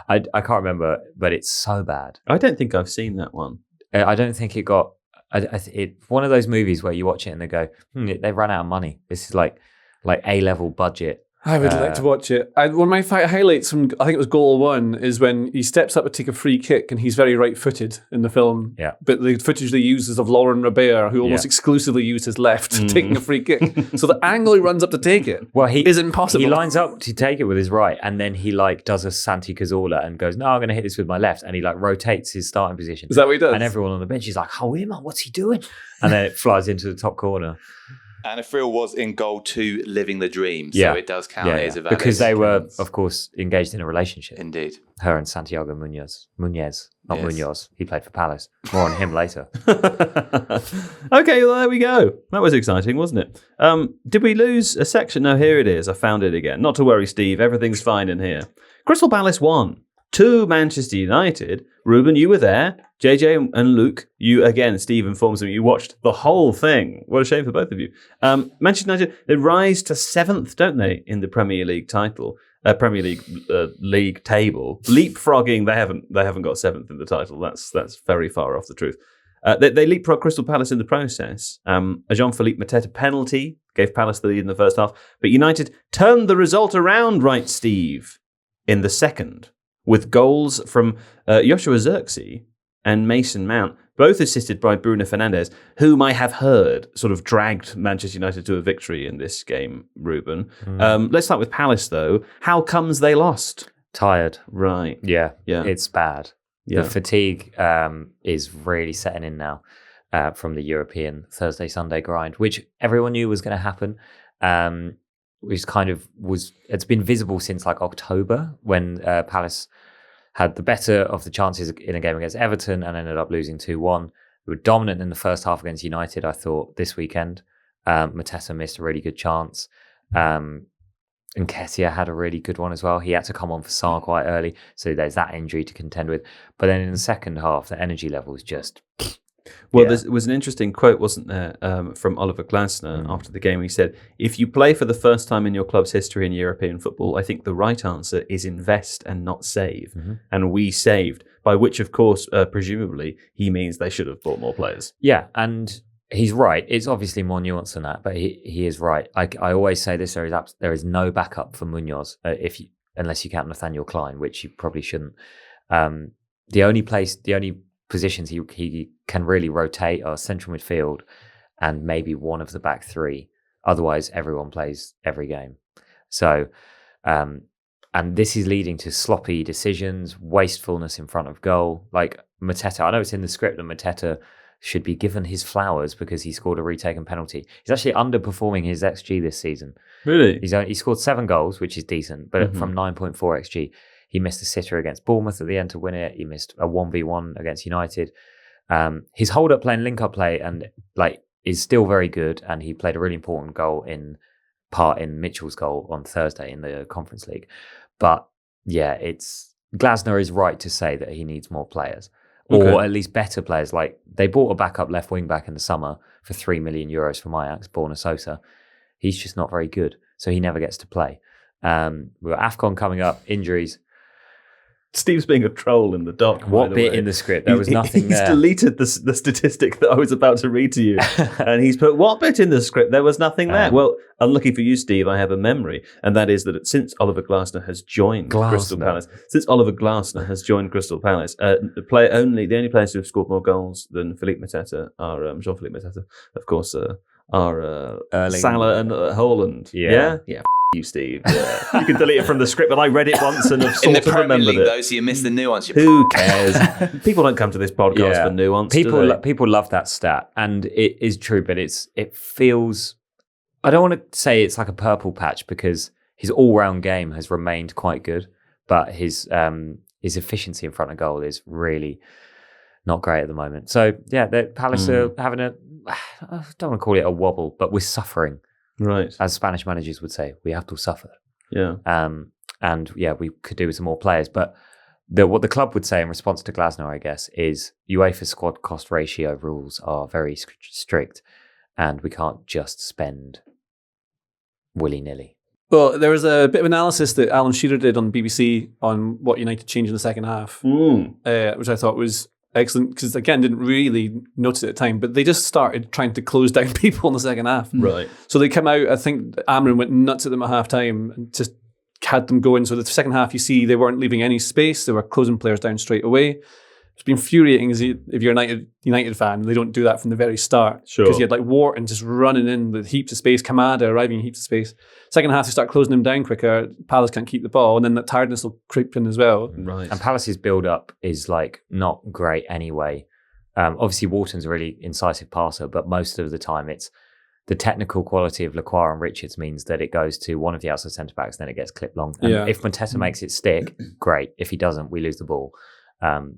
I can't remember, but it's so bad. I don't think I've seen that one. I don't think it got... It's one of those movies where you watch it and they go, they ran out of money. This is like A-level budget. I would like to watch it. One of my highlights from, I think it was Goal 1, is when he steps up to take a free kick and he's very right-footed in the film. Yeah. But the footage they use is of Lauren Robert, who almost exclusively used his left taking a free kick. So the angle he runs up to take it is impossible. He lines up to take it with his right and then he does a Santi Cazorla and goes, no, I'm going to hit this with my left. And he rotates his starting position. Is that what he does? And everyone on the bench is like, oh, man, what's he doing? And then it flies into the top corner. Anna Friel was in goal 2, living the dream, so it does count as a valid because they were, of course, engaged in a relationship. Indeed. Her and Santiago Munoz, not Munoz. He played for Palace. More on him later. Okay, well, there we go. That was exciting, wasn't it? Did we lose a section? No, here it is. I found it again. Not to worry, Steve. Everything's fine in here. Crystal Palace 1. 2 Manchester United. Reuben, you were there. JJ and Luke, you again, Steve informs me you watched the whole thing. What a shame for both of you. Manchester United, they rise to 7th, don't they, in the Premier League title, Premier League league table. Leapfrogging, they haven't got 7th in the title. That's very far off the truth. They leapfrog Crystal Palace in the process. A Jean-Philippe Mateta penalty gave Palace the lead in the first half, but United turned the result around, right, Steve, in the second, with goals from Joshua Zirkzee and Mason Mount, both assisted by Bruno Fernandes, whom I have heard sort of dragged Manchester United to a victory in this game, Reuben. Let's start with Palace, though. How comes they lost? Tired. Right. Yeah. It's bad. Yeah. The fatigue is really setting in now from the European Thursday-Sunday grind, which everyone knew was going to happen. It's been visible since October when Palace had the better of the chances in a game against Everton and ended up losing 2-1. We were dominant in the first half against United, I thought, this weekend. Mateta missed a really good chance. And Nketiah had a really good one as well. He had to come on for Salah quite early, so there's that injury to contend with. But then in the second half, the energy levels just Well, there was an interesting quote, wasn't there, from Oliver Glasner after the game. He said, "If you play for the first time in your club's history in European football, I think the right answer is invest and not save." And we saved, by which, of course, presumably, he means they should have bought more players. Yeah, and he's right. It's obviously more nuanced than that, but he is right. I always say this: there is no backup for Munoz unless you count Nathaniel Klein, which you probably shouldn't. The only positions he can really rotate are central midfield and maybe one of the back three. Otherwise, everyone plays every game. So, and this is leading to sloppy decisions, wastefulness in front of goal. Like Mateta, I know it's in the script that Mateta should be given his flowers because he scored a retaken penalty. He's actually underperforming his XG this season. Really? He scored 7 goals, which is decent, but from 9.4 XG. He missed a sitter against Bournemouth at the end to win it. He missed a 1v1 against United. His hold-up play and link-up play is still very good, and he played a really important goal in Mitchell's goal on Thursday in the Conference League. But yeah, Glasner is right to say that he needs more players, or at least better players. Like they bought a backup left wing back in the summer for €3 million from Ajax, Borna Sosa. He's just not very good, so he never gets to play. We've got AFCON coming up, injuries. Steve's being a troll in the doc. What bit in the script? There was nothing there. He's deleted the statistic that I was about to read to you. And he's put, what bit in the script? There was nothing there. Well, unlucky for you, Steve, I have a memory. And that is that since Oliver Glasner has joined Crystal Palace, the only players who have scored more goals than Philippe Mateta are Jean-Philippe Mateta, of course, are Salah and Haaland. Yeah. You, Steve. Yeah. You can delete it from the script, but I read it once and have sort of remembered it. Though, so you missed the nuance. Who cares? People don't come to this podcast for nuance. People love that stat, and it is true. But it feels. I don't want to say it's like a purple patch because his all-round game has remained quite good, but his efficiency in front of goal is really not great at the moment. So yeah, the Palace are having I don't want to call it a wobble, but we're suffering. Right. As Spanish managers would say, we have to suffer. Yeah. And yeah, we could do with some more players. But what the club would say in response to Glasner, I guess, is UEFA squad cost ratio rules are very strict and we can't just spend willy-nilly. Well, there was a bit of analysis that Alan Shearer did on BBC on what United changed in the second half, which I thought was excellent because, again, didn't really notice it at the time, but they just started trying to close down people in the second half. Right. So they came out, I think Amrin went nuts at them at half time and just had them going. So the second half, you see, they weren't leaving any space. They were closing players down straight away. It's been infuriating if you're a United fan. They don't do that from the very start. Sure. Because you had like Wharton just running in with heaps of space, Kamada arriving in heaps of space. Second half, they start closing them down quicker. Palace can't keep the ball, and then that tiredness will creep in as well. Right. And Palace's build-up is like not great anyway. Obviously, Wharton's a really incisive passer, but most of the time it's the technical quality of Lacroix and Richards means that it goes to one of the outside centre-backs, then it gets clipped long. And if Mateta makes it stick, great. If he doesn't, we lose the ball.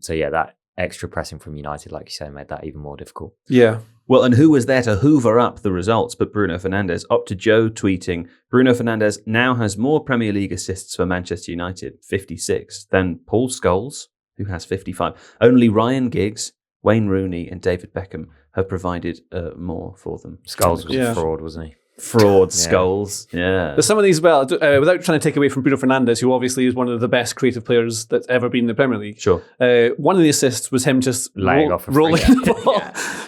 So yeah, that extra pressing from United, like you say, made that even more difficult. Yeah. Well, and who was there to hoover up the results but Bruno Fernandes? Up to Joe tweeting, Bruno Fernandes now has more Premier League assists for Manchester United, 56, than Paul Scholes, who has 55. Only Ryan Giggs, Wayne Rooney and David Beckham have provided more for them. Scholes was a fraud, wasn't he? Fraud, Scholes. Yeah. There's some of these, without trying to take away from Bruno Fernandes, who obviously is one of the best creative players that's ever been in the Premier League. Sure. One of the assists was him just laying off rolling the ball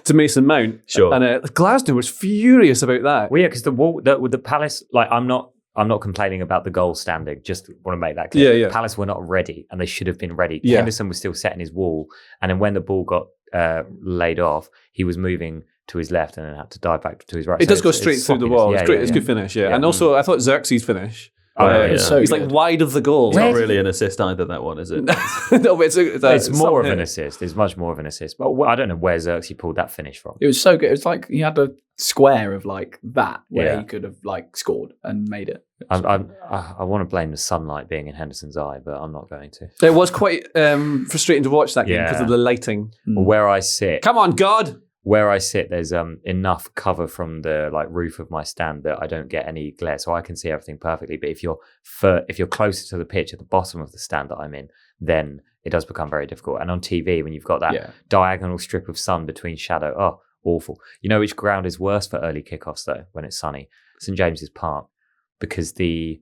to Mason Mount. Sure. And Glasner was furious about that. Well, yeah, because with the Palace, like I'm not complaining about the goal standing. Just want to make that clear. Yeah. Palace were not ready, and they should have been ready. Yeah. Henderson was still setting his wall, and then when the ball got laid off, he was moving to his left and then had to dive back to his right. It does go straight through the wall. It's great. It's good finish, yeah. And also, I thought Xerxes' finish. He's like wide of the goal. It's not really an assist either, that one, is it? No, but it's more of an assist. It's much more of an assist. But I don't know where Xerxes pulled that finish from. It was so good. It was like he had a square of like that where he could have like scored and made it. I want to blame the sunlight being in Henderson's eye, but I'm not going to. It was quite frustrating to watch that game because of the lighting. Well, where I sit. Come on, God! Where I sit, there's enough cover from the roof of my stand that I don't get any glare, so I can see everything perfectly. But if you're closer to the pitch at the bottom of the stand that I'm in, then it does become very difficult. And on TV, when you've got that diagonal strip of sun between shadow, awful. You know which ground is worse for early kickoffs though when it's sunny? St James's Park, because the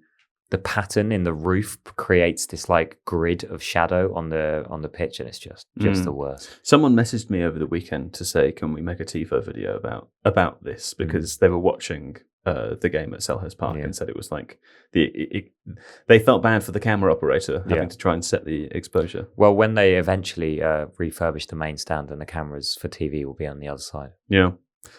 pattern in the roof creates this like grid of shadow on the pitch, and it's just the worst. Someone messaged me over the weekend to say, can we make a Tifo video about this, because they were watching the game at Selhurst Park and said it was like they felt bad for the camera operator having to try and set the exposure. Well, when they eventually refurbish the main stand, then the cameras for TV will be on the other side. Yeah.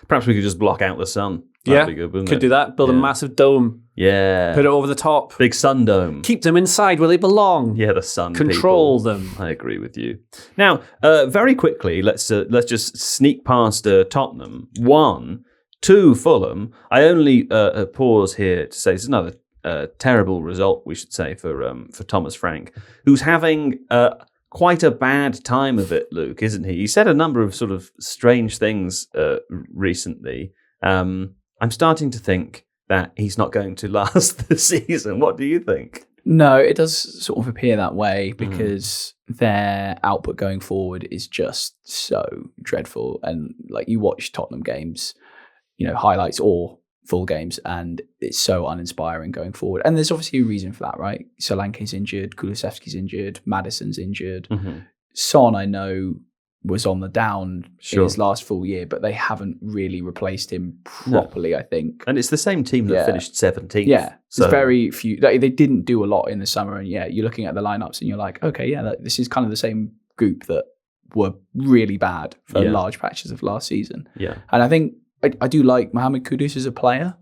Perhaps we could just block out the sun. That'd be good, wouldn't could it? do that. Build a massive dome. Yeah. Put it over the top. Big sun dome. Keep them inside where they belong. Yeah, the sun Control people. them. I agree with you. Now, very quickly, let's just sneak past Tottenham. 1-2 Fulham. I only pause here to say this is another terrible result, we should say, for Thomas Frank, who's having quite a bad time of it, Luke, isn't he? He said a number of sort of strange things recently. I'm starting to think that he's not going to last the season. What do you think? No, it does sort of appear that way because their output going forward is just so dreadful. And like you watch Tottenham games, highlights or full games, and it's so uninspiring going forward. And there's obviously a reason for that, right? Solanke's injured, Kulusevski's injured, Maddison's injured. Son, I know, was on the down in his last full year, but they haven't really replaced him properly, I think. And it's the same team that finished 17th. Yeah, so. There's very few. They didn't do a lot in the summer, and you're looking at the lineups and you're like, okay, this is kind of the same group that were really bad for large patches of last season. Yeah. And I think I do like Mohamed Kudus as a player.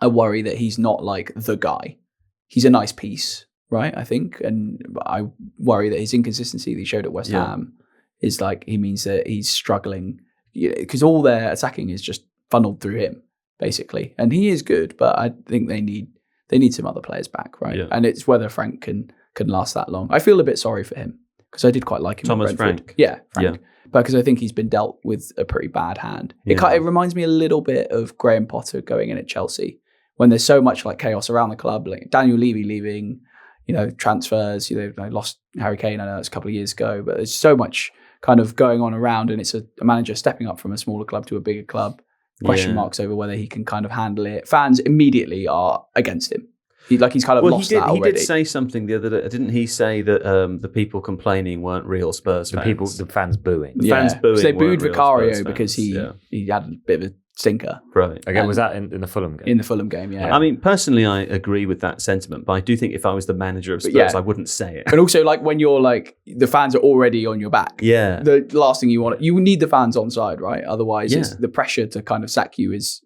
I worry that he's not like the guy. He's a nice piece, right? I think. And I worry that his inconsistency that he showed at West Ham is like, he means that he's struggling because all their attacking is just funneled through him, basically. And he is good, but I think they need some other players back, right? Yeah. And it's whether Frank can last that long. I feel a bit sorry for him because I did quite like him. Thomas Frank. Yeah, Frank. Yeah. Because I think he's been dealt with a pretty bad hand. Yeah. It reminds me a little bit of Graham Potter going in at Chelsea when there's so much like chaos around the club, like Daniel Levy leaving, transfers, they lost Harry Kane, I know it's a couple of years ago, but there's so much kind of going on around, and it's a manager stepping up from a smaller club to a bigger club. Question marks over whether he can kind of handle it. Fans immediately are against him. He's kind of lost that already. He did say something the other day, didn't he? Say that the people complaining weren't real Spurs fans. The fans booing. The fans booing. They booed Vicario because he had a bit of a stinker. Right. Again, was that in the Fulham game? In the Fulham game, yeah. I mean, personally, I agree with that sentiment, but I do think if I was the manager of Spurs, I wouldn't say it. And also, like, when you're like, the fans are already on your back. Yeah. The last thing you need the fans on side, right? Otherwise, it's the pressure to kind of sack you is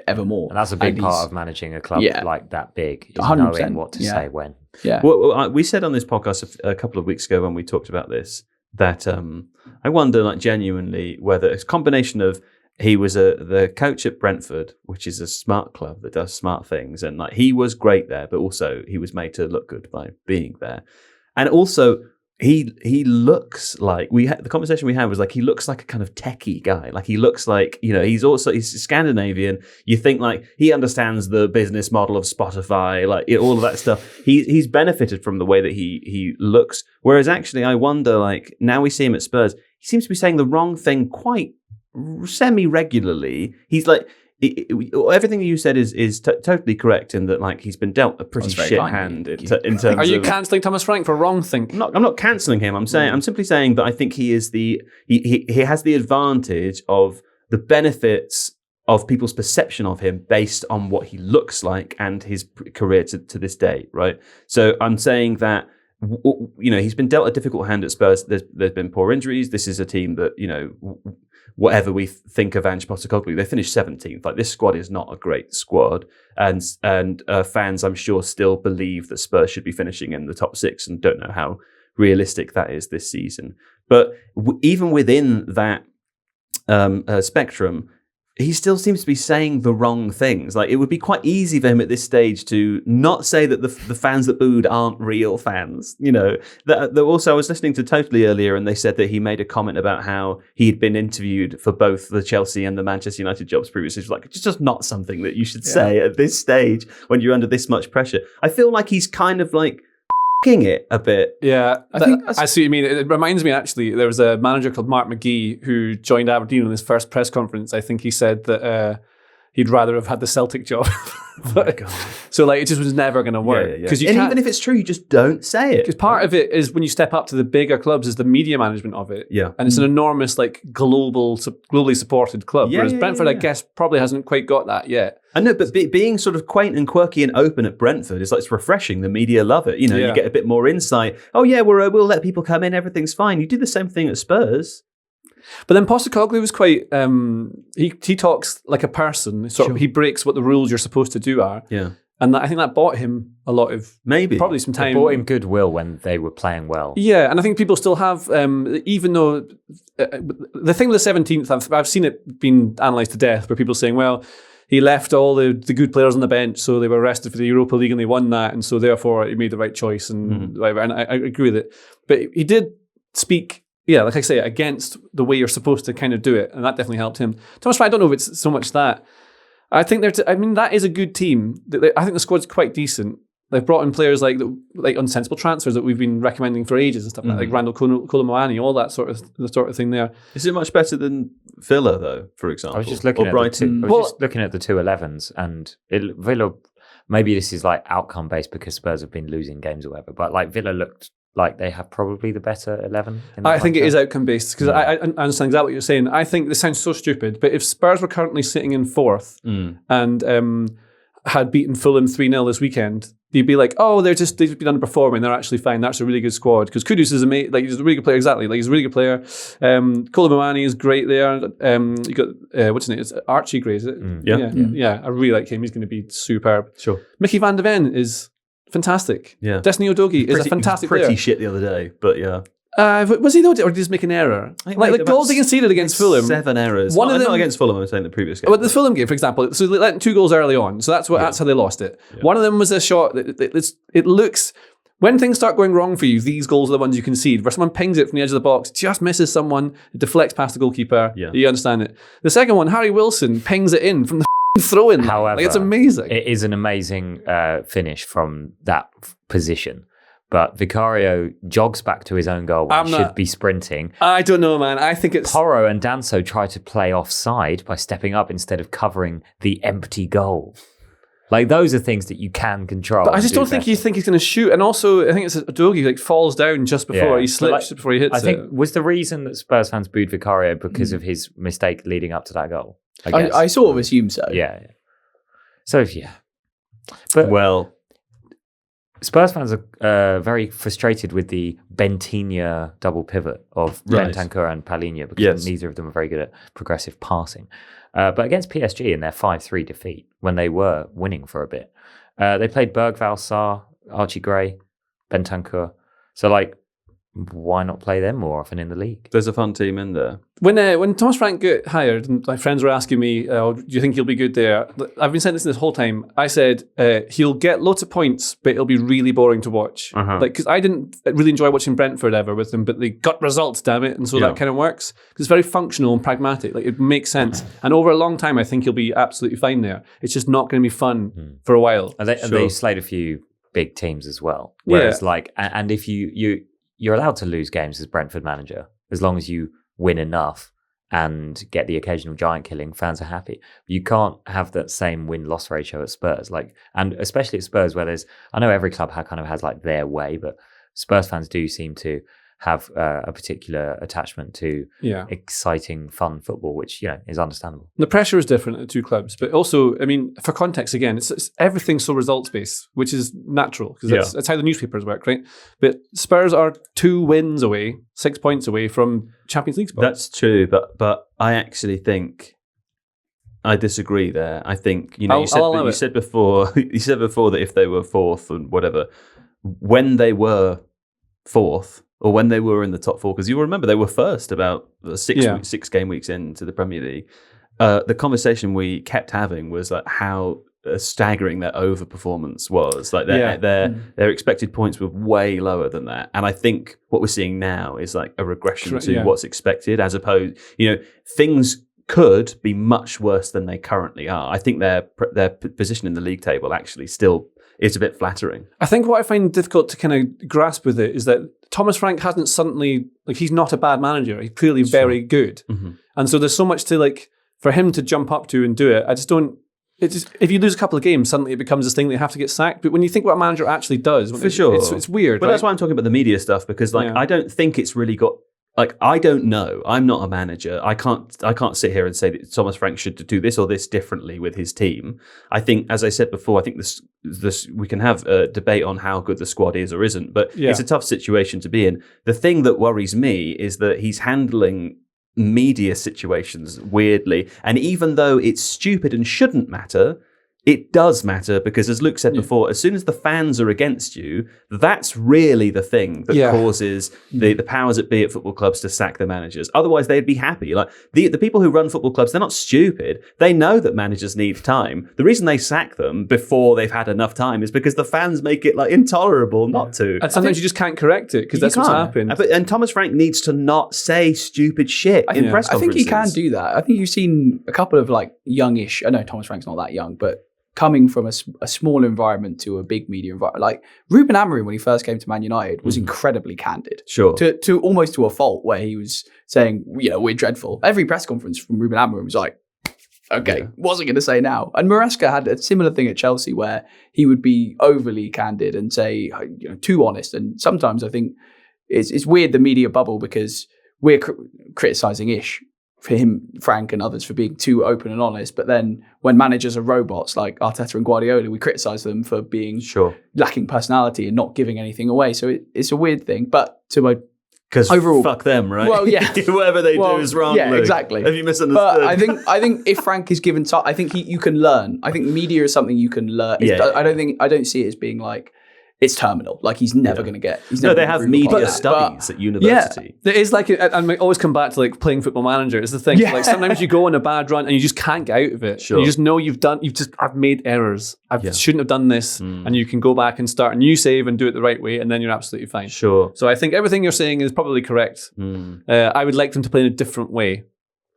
ever more. And that's a big part of managing a club like that big, is 100%, knowing what to say when. Yeah. Well, we said on this podcast a couple of weeks ago when we talked about this, that I wonder, like, genuinely whether it's a combination of he was the coach at Brentford, which is a smart club that does smart things, and like he was great there, but also he was made to look good by being there, and also he looks like the conversation we had was like he looks like a kind of techie guy, like he looks like he's Scandinavian. You think like he understands the business model of Spotify, like all of that stuff. He's benefited from the way that he looks, whereas actually I wonder, like, now we see him at Spurs, he seems to be saying the wrong thing quite semi-regularly. He's like, everything you said is totally correct in that, like, he's been dealt a pretty shit hand in terms of... Are you cancelling Thomas Frank for wrong thinking? I'm not cancelling him. I'm simply saying that I think he is he has the advantage of the benefits of people's perception of him based on what he looks like and his career to this day, right? So I'm saying that he's been dealt a difficult hand at Spurs. There's been poor injuries. This is a team that, whatever we think of Ange Postecoglou, they finished 17th. Like, this squad is not a great squad, and fans, I'm sure, still believe that Spurs should be finishing in the top 6, and don't know how realistic that is this season. But even within that spectrum, he still seems to be saying the wrong things. Like, it would be quite easy for him at this stage to not say that the fans that booed aren't real fans. Also, I was listening to Totally earlier, and they said that he made a comment about how he'd been interviewed for both the Chelsea and the Manchester United jobs previously. It's like, it's just not something that you should say at this stage when you're under this much pressure. I feel like he's kind of like it a bit. Yeah, I think I see what you mean. It reminds me, actually, there was a manager called Mark McGee who joined Aberdeen on his first press conference. I think he said that he'd rather have had the Celtic job. So like, it just was never going to work. Because even if it's true, you just don't say it. Because part of it is when you step up to the bigger clubs is the media management of it. Yeah. And it's an enormous, like, globally supported club. Whereas Brentford, I guess, probably hasn't quite got that yet. I know, but being sort of quaint and quirky and open at Brentford is like, it's refreshing. The media love it. You know, you get a bit more insight. Oh yeah, we'll let people come in. Everything's fine. You do the same thing at Spurs. But then Postecoglou was quite. He talks like a person. He breaks what the rules you're supposed to do are. Yeah. And I think that bought him a lot of probably some time. It bought him goodwill when they were playing well. Yeah, and I think people still have, even though the thing with the 17th, I've seen it being analysed to death, where people saying, well, he left all the good players on the bench, so they were rested for the Europa League and they won that, and so therefore he made the right choice and whatever. And I agree with it, but he did speak. Yeah, like I say, against the way you're supposed to kind of do it, and that definitely helped him. Thomas Frank, I don't know if it's so much that. I think that is a good team. I think the squad's quite decent. They've brought in players like unsensible transfers that we've been recommending for ages and stuff like Randall Kolomoani, all that sort of thing there. Is it much better than Villa though, for example? I was just looking at Brighton. just looking at the 2-11s, and Villa. Maybe this is like outcome based because Spurs have been losing games or whatever, but like Villa looked like they have probably the better 11. I think it is outcome based because I understand exactly what you're saying. I think this sounds so stupid, but if Spurs were currently sitting in fourth and had beaten Fulham 3-0 this weekend, you'd be like, oh, they've just been underperforming. They're actually fine. That's a really good squad because Kudus is amazing. Like, he's a really good player. Exactly. Like, he's a really good player. Kolomoani is great there. You got what's his name? It's Archie Gray, is it? Yeah. I really like him. He's going to be superb. Sure. Mickey van der Ven is fantastic. Yeah. Destiny Udogie is a fantastic player. Pretty shit the other day, but yeah. Was he though, or did he just make an error? Like the goals he conceded against Fulham. 7 errors. One of them, not against Fulham, I'm saying the previous game. Well, the Fulham game, for example, so they let 2 goals early on. So that's how they lost it. Yeah. One of them was a shot that it looks, when things start going wrong for you, these goals are the ones you concede, where someone pings it from the edge of the box, just misses someone, it deflects past the goalkeeper. Yeah. You understand it. The second one, Harry Wilson pings it in from the throw-in. However, it's amazing. It is an amazing finish from that position. But Vicario jogs back to his own goal when he should be sprinting. I don't know, man. I think it's... Porro and Danso try to play offside by stepping up instead of covering the empty goal. Like, those are things that you can control. But I just don't think you think he's going to shoot. And also, I think it's Udogie falls down just before he slips, before he hits it. I think was the reason that Spurs fans booed Vicario because of his mistake leading up to that goal. I sort of assume so. Yeah. So, yeah. But Spurs fans are very frustrated with the Bentinha double pivot of Bentancur and Palhinha because neither of them are very good at progressive passing. But against PSG in their 5-3 defeat, when they were winning for a bit, they played Bergvall, Sarr, Archie Gray, Bentancur. So, like, why not play them more often in the league? There's a fun team in there. When Thomas Frank got hired, and my friends were asking me, do you think he'll be good there? I've been saying this whole time. I said, he'll get lots of points, but it'll be really boring to watch. Because I didn't really enjoy watching Brentford ever with them, but they got results, damn it. And so that kind of works. Because it's very functional and pragmatic. Like, it makes sense. And over a long time, I think he'll be absolutely fine there. It's just not going to be fun for a while. And they slayed a few big teams as well. Whereas, and if you're allowed to lose games as Brentford manager, as long as you win enough and get the occasional giant killing, fans are happy. You can't have that same win-loss ratio at Spurs, and especially at Spurs where I know every club kind of has like their way, but Spurs fans do seem to have a particular attachment to exciting, fun football, which is understandable. The pressure is different at the two clubs, but also, I mean, for context again, it's everything's so results based, which is natural because that's how the newspapers work, right? But Spurs are 2 wins away, 6 points away from Champions League spot. That's true, but I actually think I disagree there. I think you said before that if they were fourth and whatever, when they were fourth. Or when they were in the top 4, because you remember they were first about 6 game weeks into the Premier League. The conversation we kept having was like how staggering their overperformance was. Like their expected points were way lower than that. And I think what we're seeing now is like a regression to what's expected, as opposed, things could be much worse than they currently are. I think their position in the league table actually still is a bit flattering. I think what I find difficult to kind of grasp with it is that Thomas Frank hasn't suddenly, like, he's not a bad manager. He's clearly very good. Mm-hmm. And so there's so much to, like, for him to jump up to and do it. I just don't, if you lose a couple of games, suddenly it becomes this thing that you have to get sacked. But when you think what a manager actually does, it's weird. But that's why I'm talking about the media stuff, because I don't think it's really got. I don't know. I'm not a manager. I can't sit here and say that Thomas Frank should do this or this differently with his team. I think, as I said before, I think this we can have a debate on how good the squad is or isn't, but it's a tough situation to be in. The thing that worries me is that he's handling media situations weirdly, and even though it's stupid and shouldn't matter, it does matter, because as Luke said before, as soon as the fans are against you, that's really the thing that causes the powers that be at football clubs to sack the managers. Otherwise, they'd be happy. Like the people who run football clubs, they're not stupid. They know that managers need time. The reason they sack them before they've had enough time is because the fans make it like intolerable not to. And sometimes you just can't correct it, because that's what's happened. And Thomas Frank needs to not say stupid shit in press conferences. I think he can do that. I think you've seen a couple of like youngish. I know Thomas Frank's not that young, but coming from a small environment to a big media environment, like Reuben Amorim when he first came to Man United was incredibly candid, to almost to a fault, where he was saying, we're dreadful. Every press conference from Reuben Amorim was like, okay, wasn't going to say now. And Maresca had a similar thing at Chelsea, where he would be overly candid and say, too honest. And sometimes I think it's weird, the media bubble, because we're criticising Ish for him, Frank and others, for being too open and honest. But then when managers are robots like Arteta and Guardiola, we criticise them for being lacking personality and not giving anything away. So it's a weird thing. But because overall, fuck them, right? Well, yeah. Whatever they do is wrong. Yeah, Luke. Exactly. Have you misunderstood? But I think if Frank is given time, I think you can learn. I think media is something you can learn. I don't see it as being like, it's terminal. Like he's never going to get. They have media studies at university. Yeah, there is like, and we always come back to like playing Football Manager. It's the thing. Yeah. Like sometimes you go on a bad run and you just can't get out of it. Sure. You just know I've made errors. I shouldn't have done this, and you can go back and start a new save and do it the right way, and then you're absolutely fine. Sure. So I think everything you're saying is probably correct. I would like them to play in a different way.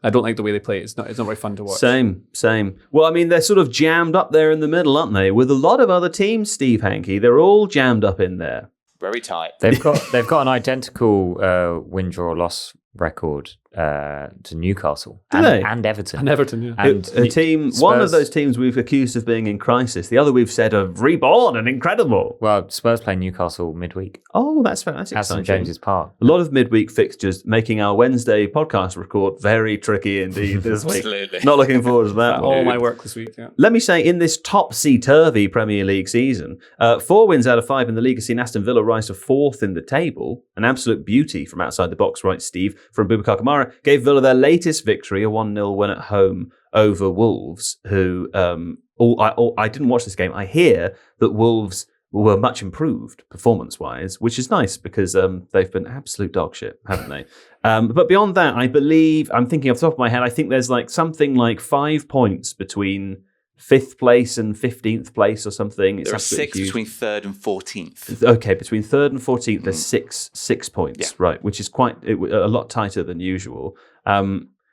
I don't like the way they play. It's not very fun to watch. Same. Well, I mean, they're sort of jammed up there in the middle, aren't they? With a lot of other teams, Steve Hankey. They're all jammed up in there. Very tight. They've got an identical win, draw, loss record to Newcastle and Everton. And Everton, yeah. And a team, Spurs. One of those teams we've accused of being in crisis. The other we've said are reborn and incredible. Well, Spurs play Newcastle midweek. Oh, that's exciting. At St James's Park. A lot of midweek fixtures, making our Wednesday podcast record very tricky indeed this week. Absolutely. Not looking forward to that. All my work this week, yeah. Let me say, in this topsy-turvy Premier League season, 4 wins out of 5 in the league has seen Aston Villa rise to 4th in the table. An absolute beauty from outside the box, right, Steve, from Boubacar Kamara, gave Villa their latest victory, a 1-0 win at home over Wolves, who I didn't watch this game. I hear that Wolves were much improved performance-wise, which is nice because they've been absolute dog shit, haven't they? But beyond that, I believe, I'm thinking off the top of my head, I think there's like something like 5 points between 5th place and 15th place or something. There are 6 between 3rd and 14th. Okay, between 3rd and 14th, there's 6 points, right, which is quite a lot tighter than usual,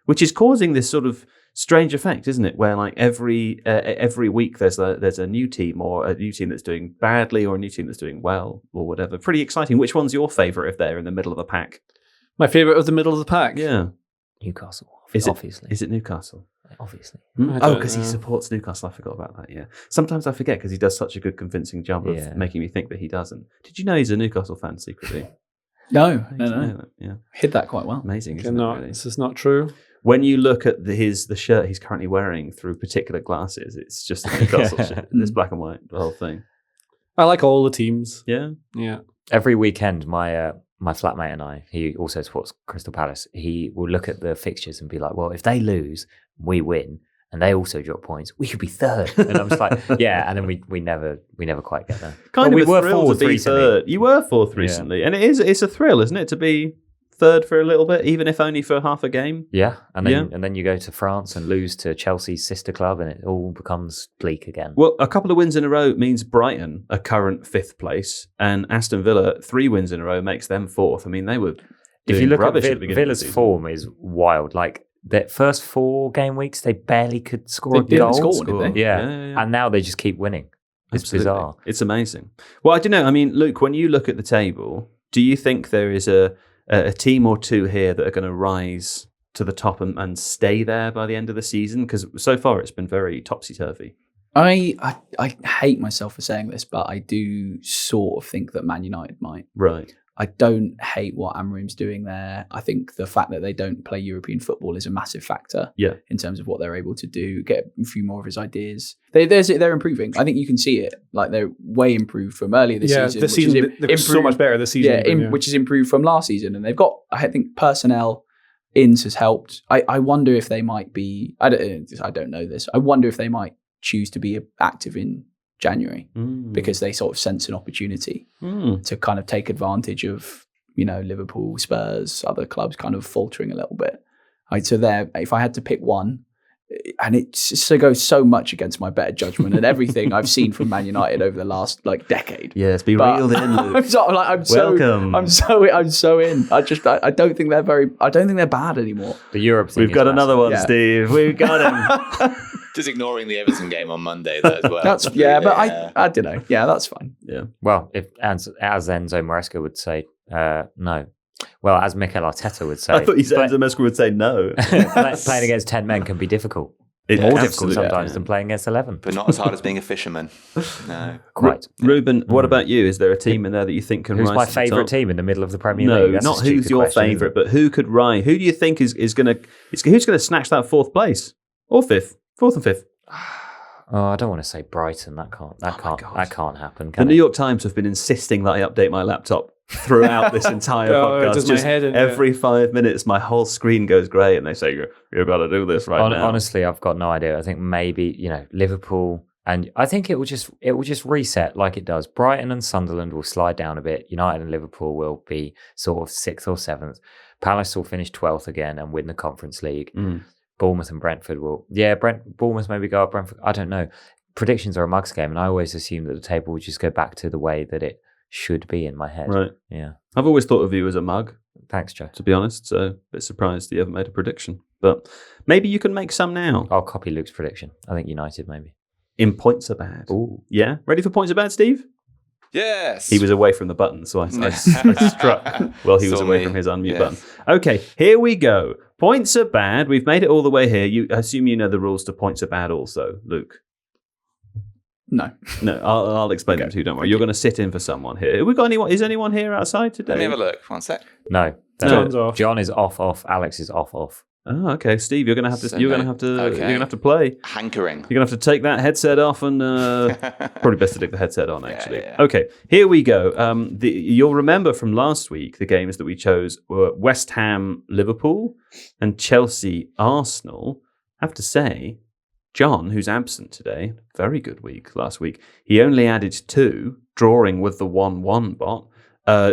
which is causing this sort of strange effect, isn't it? Where like every week there's a new team, or a new team that's doing badly, or a new team that's doing well, or whatever. Pretty exciting. Which one's your favourite if they're in the middle of the pack? My favourite of the middle of the pack? Yeah. Newcastle, obviously. Is it Newcastle? Obviously. Oh, because he supports Newcastle. I forgot about that, yeah. Sometimes I forget because he does such a good convincing job of making me think that he doesn't. Did you know he's a Newcastle fan secretly? No. Yeah. Hid that quite well. Amazing, isn't it, really? This is not true. When you look at the shirt he's currently wearing through particular glasses, it's just a Newcastle shirt. It's black and white, the whole thing. I like all the teams. Yeah? Yeah. Every weekend, my flatmate and I, he also supports Crystal Palace, he will look at the fixtures and be like, well, if they lose, we win, and they also drop points, we could be 3rd. And I'm just like, yeah, and then we never quite get there. We were 4th recently. You were 4th recently, and it's a thrill, isn't it, to be 3rd for a little bit, even if only for half a game. Yeah, and then you go to France and lose to Chelsea's sister club, and it all becomes bleak again. Well, a couple of wins in a row means Brighton are current 5th place, and Aston Villa 3 wins in a row makes them 4th. I mean, they were. If you look at Villa's form is wild. Like their first 4 game weeks, they barely could score a They didn't goal. score, did they? Yeah. Yeah. And now they just keep winning. It's Absolutely. bizarre. It's amazing. Well, I don't know. I mean, Luke, when you look at the table, do you think there is a team or two here that are going to rise to the top and stay there by the end of the season? Because so far it's been very topsy-turvy. I hate myself for saying this, but I do sort of think that Man United might. Right. I don't hate what Amorim's doing there. I think the fact that they don't play European football is a massive factor in terms of what they're able to do, get a few more of his ideas. They're improving. I think you can see it. Like, they're way improved from earlier this season. This season, they're so much better this season. Which is improved from last season. And they've got, I think, personnel ins has helped. I wonder if they might be, I don't know this. I wonder if they might choose to be active in January because they sort of sense an opportunity to kind of take advantage of, Liverpool, Spurs, other clubs kind of faltering a little bit. So there, if I had to pick one, and it goes so much against my better judgment and everything I've seen from Man United over the last reeled in, Luke. Welcome. I'm so in. I don't think they're bad anymore. The Europe thing. We've got another one, Steve. We've got him. Just ignoring the Everton game on Monday as well. But I don't know. Yeah, that's fine. Yeah. Well, if as Enzo Maresca would say, no. Well, as Mikel Arteta would say. I thought you said Enzo Maresca would say no. Playing against 10 men can be difficult. More difficult sometimes than playing against 11. But not as hard as being a fisherman. No. Quite. Reuben, what about you? Is there a team in there that you think can rise Who's my to the favourite top? team in the middle of the Premier No, League? That's not a stupid who's your question, favourite, but who could rise? Who do you think is going to snatch that 4th place or 5th, 4th and 5th? Oh, I don't want to say Brighton. That can't happen. The New York Times have been insisting that I update my laptop throughout this entire podcast. It does my head in, every 5 minutes, my whole screen goes grey, and they say you've got to do this now. Honestly, I've got no idea. I think maybe Liverpool, and I think it will just reset like it does. Brighton and Sunderland will slide down a bit. United and Liverpool will be sort of 6th or 7th. Palace will finish 12th again and win the Conference League. Bournemouth and Brentford will... Yeah, Bournemouth maybe go up, Brentford... I don't know. Predictions are a mug's game, and I always assume that the table will just go back to the way that it should be in my head. Right. Yeah. I've always thought of you as a mug. Thanks, Joe. To be honest, so a bit surprised that you haven't made a prediction. But maybe you can make some now. I'll copy Luke's prediction. I think United, maybe. In points are bad. Ooh. Yeah? Ready for points are bad, Steve? Yes. He was away from the button, so I struck while he was away from his unmute button. Okay, here we go. Points are bad. We've made it all the way here. I assume you know the rules to points are bad also, Luke. No, I'll explain them to you. Don't worry. You're going to sit in for someone here. Have we got anyone? Is anyone here outside today? Let me have a look. 1 sec. No. John's off. John is off. Alex is off. Oh, okay, Steve. You're going to have to. You're going to have to play. Hankering. You're going to have to take that headset off and probably best to take the headset on. Actually. Yeah. Okay. Here we go. You'll remember from last week the games that we chose were West Ham, Liverpool, and Chelsea, Arsenal. I have to say, John, who's absent today, very good week last week. He only added 2, drawing with the 1-1 bot.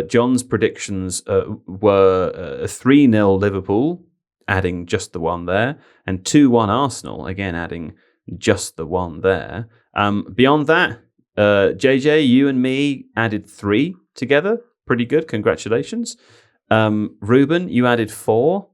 John's predictions were 3-0 Liverpool, adding just the 1 there, and 2-1 Arsenal, again adding just the 1 there. Beyond that, JJ, you and me added 3 together. Pretty good. Congratulations. Reuben, you added 4.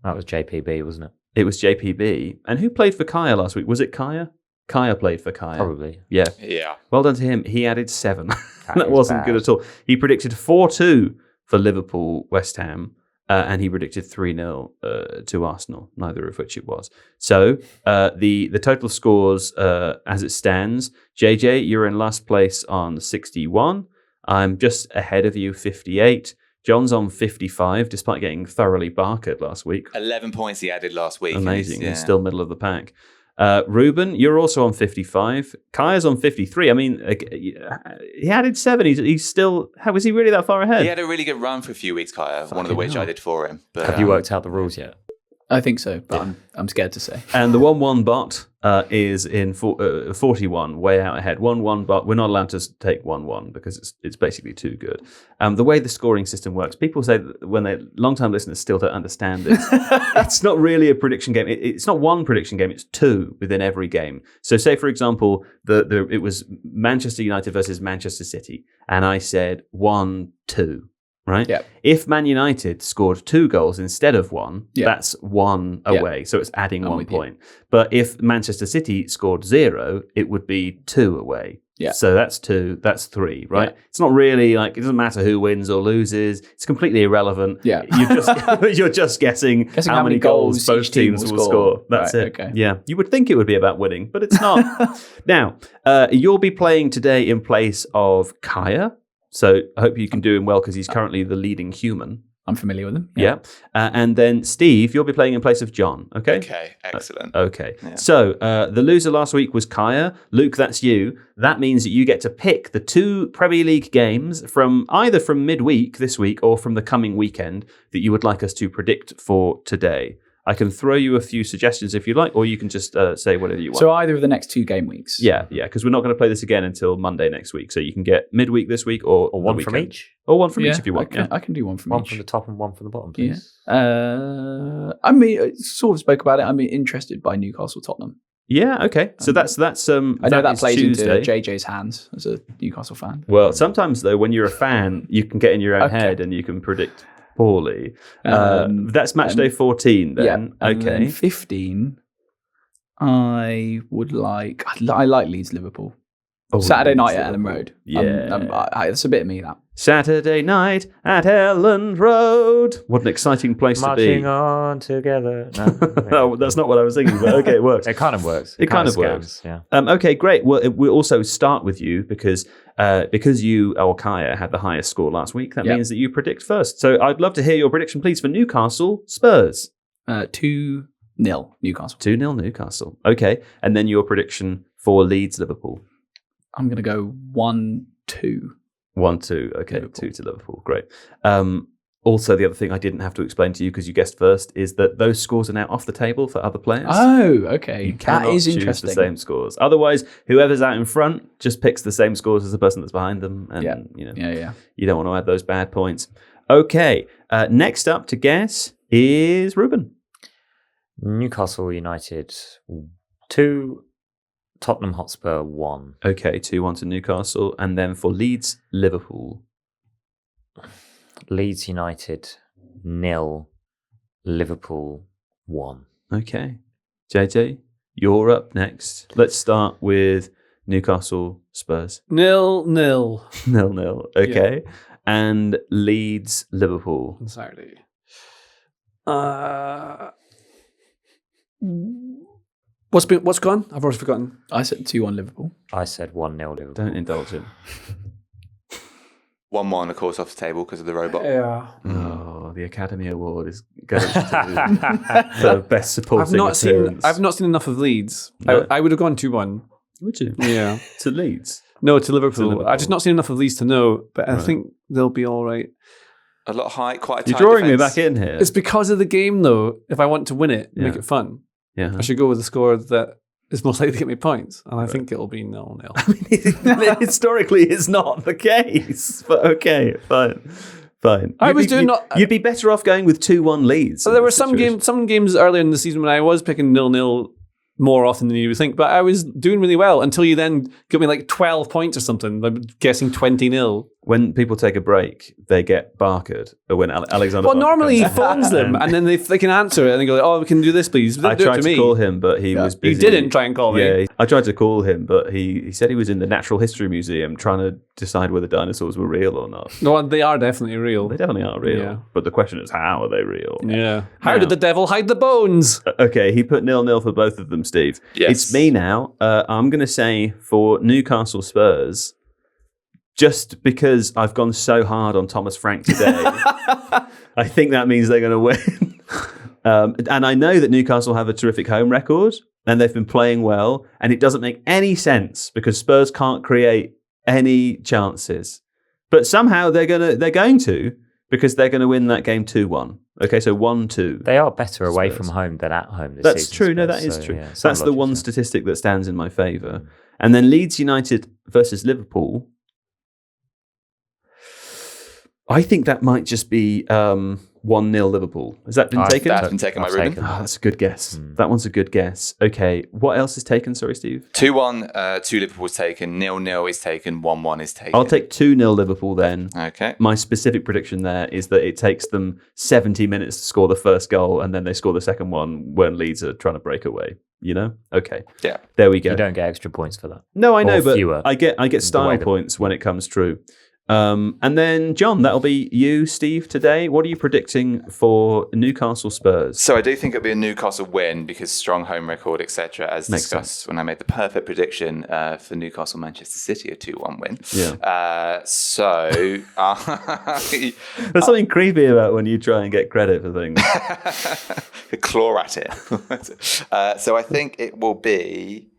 That was JPB, wasn't it? It was JPB. And who played for Kaya last week? Was it Kaya? Kaya played for Kaya. Probably. Yeah. Yeah. Well done to him. He added 7. That wasn't bad. good at all. He predicted 4-2 for Liverpool, West Ham, and he predicted 3-0 to Arsenal, neither of which it was. So the total scores as it stands, JJ, you're in last place on 61. I'm just ahead of you, 58. John's on 55, despite getting thoroughly barkered last week. 11 points he added last week. Amazing. He's still middle of the pack. Reuben, you're also on 55. Kaya's on 53. I mean, he added 7. He's still... Was he really that far ahead? He had a really good run for a few weeks, Kaya, one of the which I did for him. But, Have you worked out the rules yet? I think so, but I'm scared to say. And the 1-1 bot is in 41, way out ahead. 1-1 bot, we're not allowed to take 1-1 because it's basically too good. The way the scoring system works, people say that when long-time listeners still don't understand this, it's not really a prediction game. It's not one prediction game, it's 2 within every game. So say, for example, it was Manchester United versus Manchester City, and I said 1-2. right? Yep. If Man United scored 2 goals instead of 1, Yep. that's 1 away. So it's adding I'm 1 with you. point. But if Manchester City scored 0, it would be 2 away. Yeah. So that's 2, that's 3, right? Yeah. It's not really like, it doesn't matter who wins or loses. It's completely irrelevant. Yeah. You're just guessing how many goals both each team teams will will score. That's Right, it. okay. Yeah. You would think it would be about winning, but it's not. Now, you'll be playing today in place of Kaya. So I hope you can do him well because he's currently the leading human. I'm familiar with him. Yeah. And then Steve, you'll be playing in place of John. Okay. Okay, excellent. Okay. Yeah. So the loser last week was Kaya. Luke, that's you. That means that you get to pick the 2 Premier League games from either from midweek this week or from the coming weekend that you would like us to predict for today. I can throw you a few suggestions if you like, or you can just say whatever you want. So either of the next 2 game weeks. Yeah, because we're not going to play this again until Monday next week. So you can get midweek this week or one the from weekend. each. Or one from each if you want. I can do one from One each. from the top and one from the bottom, Yeah. please. I mean, sort of spoke about it. I'm interested by Newcastle Tottenham. Yeah, okay. So that's I know that is plays Tuesday. into JJ's hands as a Newcastle fan. Well, sometimes though, when you're a fan, you can get in your own Okay. head and you can predict poorly. That's match day 14 then. Yeah. And Okay. then 15. I would like. I like Leeds Liverpool. Oh, Saturday night Leeds, at Ellen Liverpool. Road. Yeah. That's a bit of me, that. Saturday night at Ellen Road. What an exciting place to be. Marching on together. No, that's not what I was thinking, but okay, it works. It kind of works. It kind of scans, works. Yeah. Okay, great. Well, we'll also start with you because you, Kaya, had the highest score last week. That Yep. means that you predict first. So I'd love to hear your prediction, please, for Newcastle Spurs. 2-0 Newcastle. 2-0 Newcastle. Okay. And then your prediction for Leeds Liverpool. I'm going to go 1-2. 1-2. Okay, Liverpool. 2 to Liverpool. Great. Also, the other thing I didn't have to explain to you because you guessed first is that those scores are now off the table for other players. Oh, okay. You That cannot is choose interesting. the same scores. Otherwise, whoever's out in front just picks the same scores as the person that's behind them, and Yeah. you don't want to add those bad points. Okay, next up to guess is Reuben. Newcastle United 2, Tottenham Hotspur 1. Okay, 2-1 to Newcastle, and then for Leeds Liverpool. Leeds United 0, Liverpool 1. Okay, JJ, you're up next. Let's start with Newcastle Spurs 0-0 0-0. Okay, and Leeds Liverpool. on Saturday. What's gone? I've already forgotten. I said 2-1 Liverpool. I said 1-0 Liverpool. Don't indulge him. 1-1, of course, off the table because of the robot. Yeah. Oh, the Academy Award is going to the best supporting appearance. I've not seen enough of Leeds. No. I would have gone 2-1. Would you? Yeah. To Leeds? No, to Liverpool. Liverpool. I've just not seen enough of Leeds to know, but I Right. think they'll be all right. A lot of height, quite a You're tight drawing me defence. back in here. It's because of the game, though. If I want to win it, make Yeah. it fun, Yeah. I should go with the score that is most likely to get me points, and I think it'll be 0-0. Historically, it's not the case. But okay, fine. You'd be better off going with 2-1 Leeds. So in there were this some situation. games earlier in the season when I was picking 0-0 more often than you would think, but I was doing really well until you then give me like 12 points or something. I'm guessing 20-0. When people take a break, they get barkered. Or when Alexander. Well, Barker normally he comes in phones them and then they can answer it and they go, like, "Oh, we can do this, please." But I they do it tried to to me. call him, but he was busy. You didn't try and call me. Yeah, I tried to call him, but he said he was in the Natural History Museum trying to decide whether dinosaurs were real or not. No, they are definitely real. They definitely are real. Yeah. But the question is, how are they real? Yeah. How Now- did the devil hide the bones? Okay, he put 0-0 for both of them, Steve. Yes. It's me now. I'm going to say for Newcastle Spurs, just because I've gone so hard on Thomas Frank today, I think that means they're going to win. And I know that Newcastle have a terrific home record, and they've been playing well, and it doesn't make any sense because Spurs can't create any chances. But somehow they're going to because they're going to win that game 2-1. Okay, so 1-2. They are better away Spurs. from home than at home this That's season. true. No, Spurs, that is so, true. yeah, some That's the logic one there. statistic that stands in my favour. And then Leeds United versus Liverpool. I think that might just be 1-0 Liverpool. Has that been taken? That's been taken by Reuben. Oh, that's a good guess. That one's a good guess. Okay, what else is taken? Sorry, Steve. 2-1 to Liverpool is taken. 0-0 is taken. 1-1 is taken. I'll take 2-0 Liverpool then. Okay. My specific prediction there is that it takes them 70 minutes to score the first goal, and then they score the second one when Leeds are trying to break away. You know? Okay. Yeah. There we go. You don't get extra points for that. No, I know, Or but fewer. I get style points when it comes true. And then, John, that'll be you, Steve, today. What are you predicting for Newcastle Spurs? So I do think it'll be a Newcastle win because strong home record, etc. As Makes discussed sense. when I made the perfect prediction for Newcastle Manchester City, a 2-1 win. Yeah. There's something creepy about when you try and get credit for things. Claw at it. So I think it will be.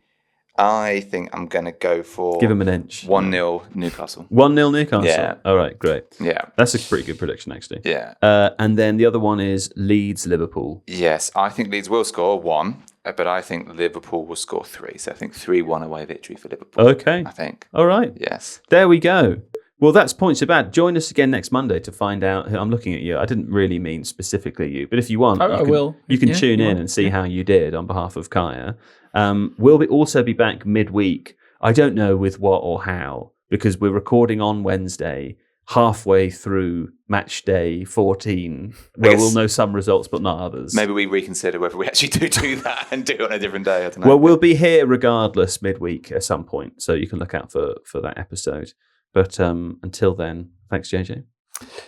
I think I'm going to go for... Give him an inch. 1-0 Newcastle. 1-0 Newcastle? Yeah. All right, great. Yeah. That's a pretty good prediction, actually. Yeah. And then the other one is Leeds-Liverpool. Yes, I think Leeds will score 1, but I think Liverpool will score 3. So I think 3-1 away victory for Liverpool. Okay. I think. All right. Yes. There we go. Well, that's Points Are Bad. Join us again next Monday to find out. I'm looking at you. I didn't really mean specifically you, but if you want, I will. You can Yeah, tune you in will. and see how you did on behalf of Kaya. We'll also be back midweek. I don't know with what or how, because we're recording on Wednesday, halfway through match day 14, where we'll know some results but not others. Maybe we reconsider whether we actually do that and do it on a different day. I don't know. Well, we'll be here regardless midweek at some point, so you can look out for that episode. But until then, thanks, JJ.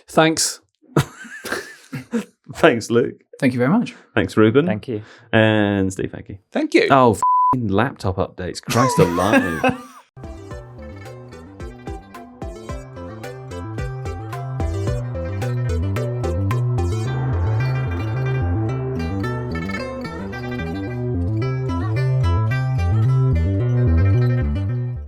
Thanks. Thanks, Luke. Thank you very much. Thanks, Reuben. Thank you. And Steve Hankey. Thank you. Oh, laptop updates. Christ alive.